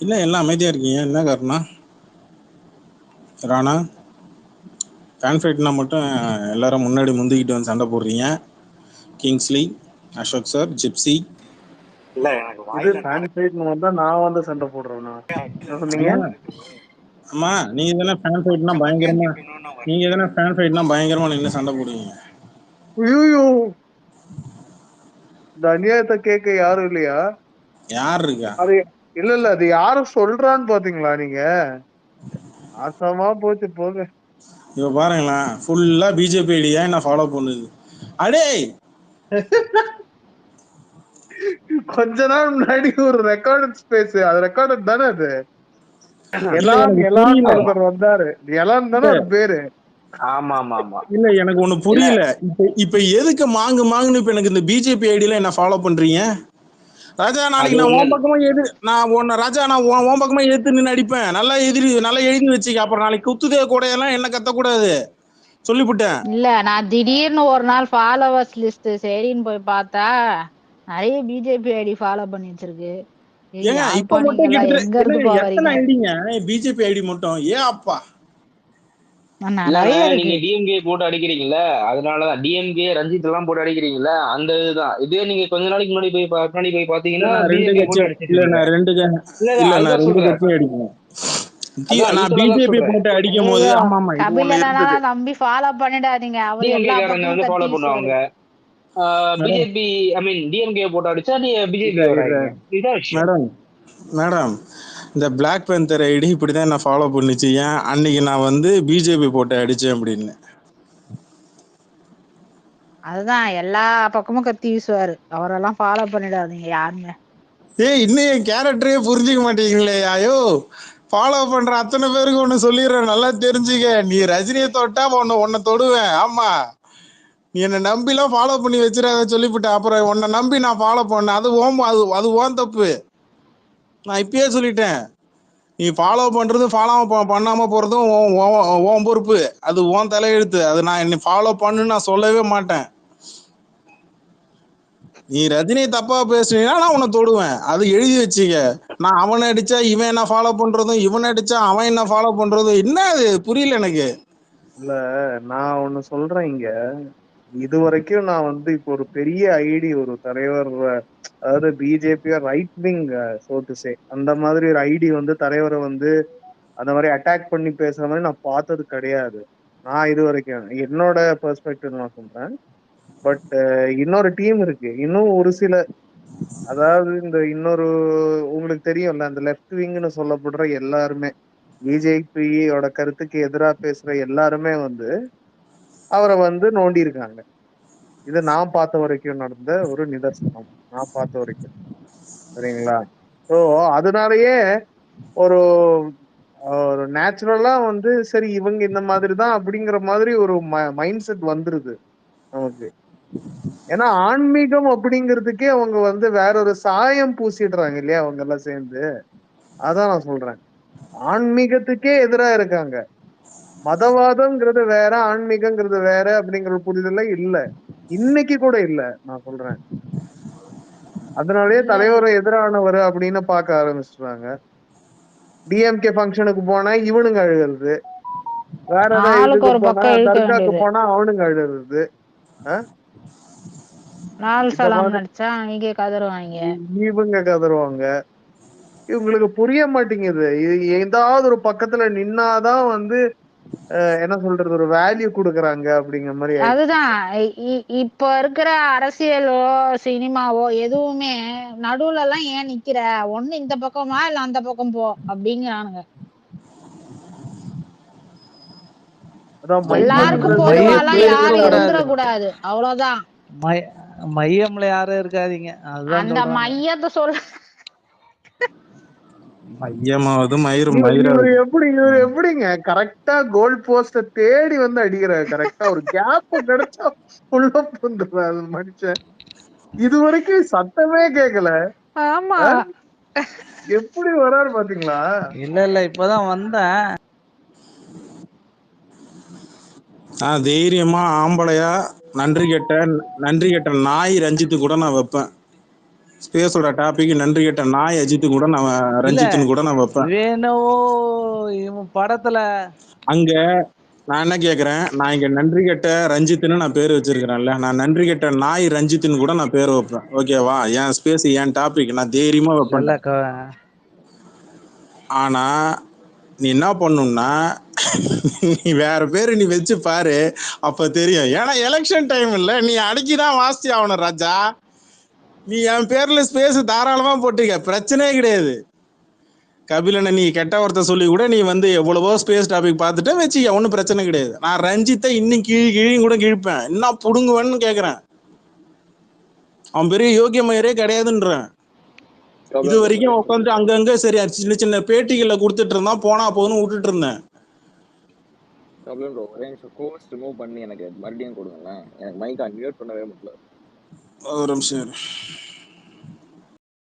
இல்லை, எல்லாம் அமைதியாக இருக்கீங்க, என்ன காரணம்? ராணா, ஃபேன் ஃபைட்னா மட்டும் எல்லாரும் முன்னாடி முந்திக்கிட்டு சண்டை போடுறீங்க. Kingsley, Ashok sir, gypsy. இல்ல, எனக்கு ஃபேன் ஃபைட்னு வந்தா நான் சண்டை போடுறேன்னா சொன்னீங்க. ஆமா, நீங்க தானே ஃபேன் ஃபைட்னா பயங்கரமா, நீங்க தானே ஃபேன் ஃபைட்னா பயங்கரமா நின்று சண்டை போடுவீங்க. ஐயோ, இந்த அநியாயத்தை கேட்க யாரும் இல்லையா? யார் இருக்கா? அது இல்ல அது யாரும் சொல்றான்னு பாத்தீங்களா நீங்க? ஆசமா போச்சு போங்க. இப்ப பாருங்களேன், ஃபுல்லா பிஜேபி ஐடியா என்ன ஃபாலோ பண்ணுது. அடே கொஞ்ச நாள் முன்னாடி ஒரு ரெக்கார்டட் ஸ்பேஸ், அது ரெக்கார்டட் தானே அது? இல்ல எலான் எனக்கு எலான் புரியல. ஒருத்தர் வந்தாரு. எலான் தானே ஒரு பேரு. ஆமா ஆமா ஆமா. இல்ல எனக்கு ஒண்ணு இல்ல புரியல. இப்ப எதுக்கு மாங்குன்னு இப்ப எனக்கு இந்த பிஜேபி ஐடியில என்ன ஃபாலோ பண்றீங்க? ராஜா அது நாளைக்கு நான் ஒண்ணு உன் பக்கமா நான் உன்னை ராஜா நான் உன் பக்கமா எதிர்த்து நின்று அடிப்பேன். நல்லா எழுதி வச்சுக்க. அப்புறம் நாளைக்கு குத்துதே கூடையெல்லாம் என்ன கத்தக்கூடாது சொல்லிவிட்டேன். இல்ல நான் திடீர்னு ஒரு நாள் ஃபாலோவர்ஸ் லிஸ்ட் சரின்னு போய் பார்த்தா நிறைய பிஜேபி ஐடி ஃபாலோ பண்ணி வச்சிருக்கு. ஏய், ஏங்க இப்ப யாருப்பா மட்டும் நீங்கெல்லாம் எங்க கிட்டத்தட்ட இருந்து என்னங்க எத்தனை வரீங்க? ஐடிங்க பிஜேபி ஐடி மட்டும்? ஏன் அப்பா இல்லங்க, நிறைய நீங்க இருக்கு. டிஎம்கே போட்டு அடிக்கிறீங்கல்ல, அதனாலதான் டிஎம்கே ரஞ்சித் எல்லாம் போட்டு அடிக்கிறீங்கல்ல, அந்த இதுதான். இதே நீங்க கொஞ்ச நாளைக்கு முன்னாடி போய் பாத்தீங்கன்னா நான் ரெண்டு பிஜேபி கட்சி போட்டு அடிச்சிட்டு இல்ல இருக்கீங்க. நான் ரெண்டு இல்ல நான் அதுதான் ரெண்டு சொல்றேன். கட்சியும் அடிப்பேன். அதான் நான் ஈக்குவலா தான் பிஜேபி சொல்றேன். போட்டு அடிக்கும் போது ஐயோ, ஆமா இது கபில் ஒண்ணு இருந்தது. என்னன்னா நம்பி ஃபாலோ பண்ணிடாதீங்க. அவர் டிஎம்கே எல்லா காரங்க பக்கமும் வந்து கத்தி ஃபாலோ வீசுவாரு. பண்ணுவாங்க. பிஜேபி டிஎம்கே போட்டு அடிச்சா பிஜேபி இல்ல வராங்க. இதுதான் விஷயம். மேடம் இந்த பிளாக் பேந்தர் ஐடி இப்படிதான் நான் ஃபாலோ பண்ணிச்சு. ஏன் அன்னைக்கு நான் வந்து பிஜேபி போட்டு அடிச்சேன் அப்படின்னு. அதுதான் எல்லா பக்கமும் கத்தி வீசுவாரு. அவரெல்லாம் ஃபாலோ பண்ணிடாதீங்க யாருமே. இன்னும் என் கேரக்டரே புரிஞ்சுக்க மாட்டீங்களே. ஐயோ ஃபாலோ பண்ற அத்தனை பேருக்கு ஒண்ணு சொல்லிடுறேன், நல்லா தெரிஞ்சுக்க. நீ ரஜினியை தொட்டா உன்னை தொடுவேன். ஆமா, நீ என்னை நம்பிலாம் ஃபாலோ பண்ணி வச்சிடாத சொல்லிவிட்டேன். அப்புறம் உன்னை நம்பி நான் ஃபாலோ பண்ணேன். அது ஓன் தப்பு. நான் இப்பயே சொல்லிட்டேன். நீ ஃபாலோ பண்றது பண்ணாம போறதும் உன் பொறுப்பு. அது உன் தலையெழுத்து. அது நான் என்னை ஃபாலோ பண்ணுன்னு நான் சொல்லவே மாட்டேன். நீ ரஜினியை தப்பா பேசுனீங்கன்னா நான் உன்னை தொடுவேன். அது எழுதி வச்சுக்க. நான் அவனை அடிச்சா இவன் என்ன ஃபாலோ பண்றதும், இவனை அடிச்சா அவன் என்ன ஃபாலோ பண்றதும் என்ன அது புரியல எனக்கு. இல்ல நான் ஒண்ணு சொல்றேன் இங்க. இது வரைக்கும் நான் வந்து இப்போ ஒரு பெரிய ஐடி, ஒரு தலைவர், அதாவது பிஜேபி ரைட் விங் சோட்டுசே, அந்த மாதிரி ஒரு ஐடி வந்து தலைவரை வந்து அந்த மாதிரி அட்டாக் பண்ணி பேசுற மாதிரி நான் பார்த்தது கிடையாது. நான் இது வரைக்கும் என்னோட பெர்ஸ்பெக்டிவ் நான் சொல்றேன். பட் இன்னொரு டீம் இருக்கு, இன்னும் ஒரு சில, அதாவது இந்த இன்னொரு, உங்களுக்கு தெரியும்ல, அந்த லெஃப்ட் விங்னு சொல்லப்படுற எல்லாருமே, பிஜேபியோட கருத்துக்கு எதிராக பேசுற எல்லாருமே வந்து அவரை வந்து நோண்டி இருக்காங்க. இது நான் பார்த்த வரைக்கும் நடந்த ஒரு நிதர்சனம், நான் பார்த்த வரைக்கும். சரிங்களா? ஸோ அதனாலயே ஒரு ஒரு நேச்சுரலா வந்து சரி இவங்க இந்த மாதிரி தான் அப்படிங்கிற மாதிரி ஒரு மைண்ட் செட் வந்துருது நமக்கு. ஏன்னா ஆன்மீகம் அப்படிங்கிறதுக்கே அவங்க வந்து வேற ஒரு சாயம் பூசிடுறாங்க இல்லையா அவங்க எல்லாம் சேர்ந்து. அதான் நான் சொல்றேன், ஆன்மீகத்துக்கே எதிரா இருக்காங்க. மதவாதம்ங்கிறது வேற, ஆன்மீகங்கிறது வேற அப்படிங்கிற புரிதல இல்ல, இன்னைக்கு கூட இல்ல நான் சொல்றேன். அதனாலயே இல்ல தலைவரை எதிரானவர் அப்படின்னு பார்க்க ஆரம்பிச்சுட்டாங்க. டிஎம்கே ஃபங்க்ஷனுக்கு போனா இவனுங்க அழுகிறது, வேற ஏதாவது ஆளுக்கு இதுக்கு ஒரு போனா, பக்கம் இழுக்க தர்காக்கு வேண்டியது. போனா அவனுங்க அழுகிறது. லால் இந்த சலாம் மாதிரி நடிச்சா அவங்க கதறுவாங்க. இவங்க கதறுவாங்க. இவங்களுக்கு புரிய மாட்டேங்குது. இது ஏதாவது ஒரு பக்கத்துல நின்னாதான் வந்து என்ன சொல்றது, ஒரு வேல்யூ கொடுக்குறாங்க அப்படிங்கிற மாதிரி ஆயிடுச்சு. அதுதான் இப்ப இருக்கிற அரசியலோ சினிமாவோ எதுவுமே நடுவுல எல்லாம் ஏன் நிக்கிற, ஒண்ணு இந்த பக்கமா இல்ல அந்த பக்கம் போ அப்படிங்கிறானுங்க. அதான் எல்லாருக்கும் மையம்ன்றது பொதுவாலாம் மையத்துல யாரும் இருக்கக்கூடாது. இருந்துடக்கூடாது, அவ்வளவுதான். மையம்ல யாரும் இருக்காதீங்க, அதுதான் அந்த சொல்றாங்க. மையத்தை சொல்ல மையமாவது இவர் எப்படிங்க கரெக்டா கோல் போஸ்ட தேடி வந்து அடிக்கிறாரு. கரெக்டா ஒரு கேப் கிடைச்சா உள்ள புந்துறாரு மனுஷன். இது வரைக்கும் சத்தமே கேட்கல. ஆமா எப்படி வராரு பாத்தீங்களா? இல்ல இப்பதான் வந்தேன். தைரியமா ஆம்பளையா நன்றி கெட்ட நாய் ரஞ்சித்து கூட நான் வைப்பேன். ஸ்பேஸோட டாபிக் நன்றி கெட்ட நாய் அஜித்து கூட நான் ரஞ்சித்துன்னு கூட நான் வைப்பேன். வேணவோ இவன் படத்துல அங்க நான் என்ன கேக்குறேன், நான் இங்க நன்றி கெட்ட ரஞ்சித்துன்னு நான் பேர் வச்சிருக்கிறேன்ல, நான் நன்றி கெட்ட நாய் ரஞ்சித்துன்னு கூட நான் பேர் வைப்பேன். ஓகேவா? என் ஸ்பேஸ் என் டாபிக் நான் தைரியமா வைப்பேன். இல்ல ஆனா நீ என்ன பண்ணும்னா நீ வேற பேரு நீ வச்சு பாரு, அப்ப தெரியும். ஏன்னா எலெக்ஷன் டைம் இல்ல, நீ அடக்கிதான் வாசி ஆகணும் ராஜா. நீ என் பேர்ல ஸ்பேஸ் தாராளமா போட்டுக்க, பிரச்சனையே கிடையாது. கபிலனை நீ கெட்ட வார்த்தை சொல்லி கூட நீ வந்து எவ்வளவோ ஸ்பேஸ் டாபிக் பார்த்துட்டு வச்சுக்க, ஒன்றும் பிரச்சனை கிடையாது. நான் ரஞ்சித்தை இன்னும் கீழியும் கூட கிழிப்பேன், என்ன புடுங்குவேன்னு கேட்குறேன். அவன் பெரிய யோகிய மயரே கிடையாதுன்றேன். இது வரைக்கும் உட்காந்து அங்கங்க சரி சின்ன சின்ன பேட்டிகளை கொடுத்துட்டு இருந்தான், போனா போதுன்னு விட்டுட்டு இருந்தேன். ஒரே நிமிஷம் கோர்ஸ் ரிமூவ் பண்ணி எனக்கு மறுபடியும் கொடுங்களேன், எனக்கு மைக் அன்மியூட் பண்ணவே முடியல. ஒரு நிமிஷம்.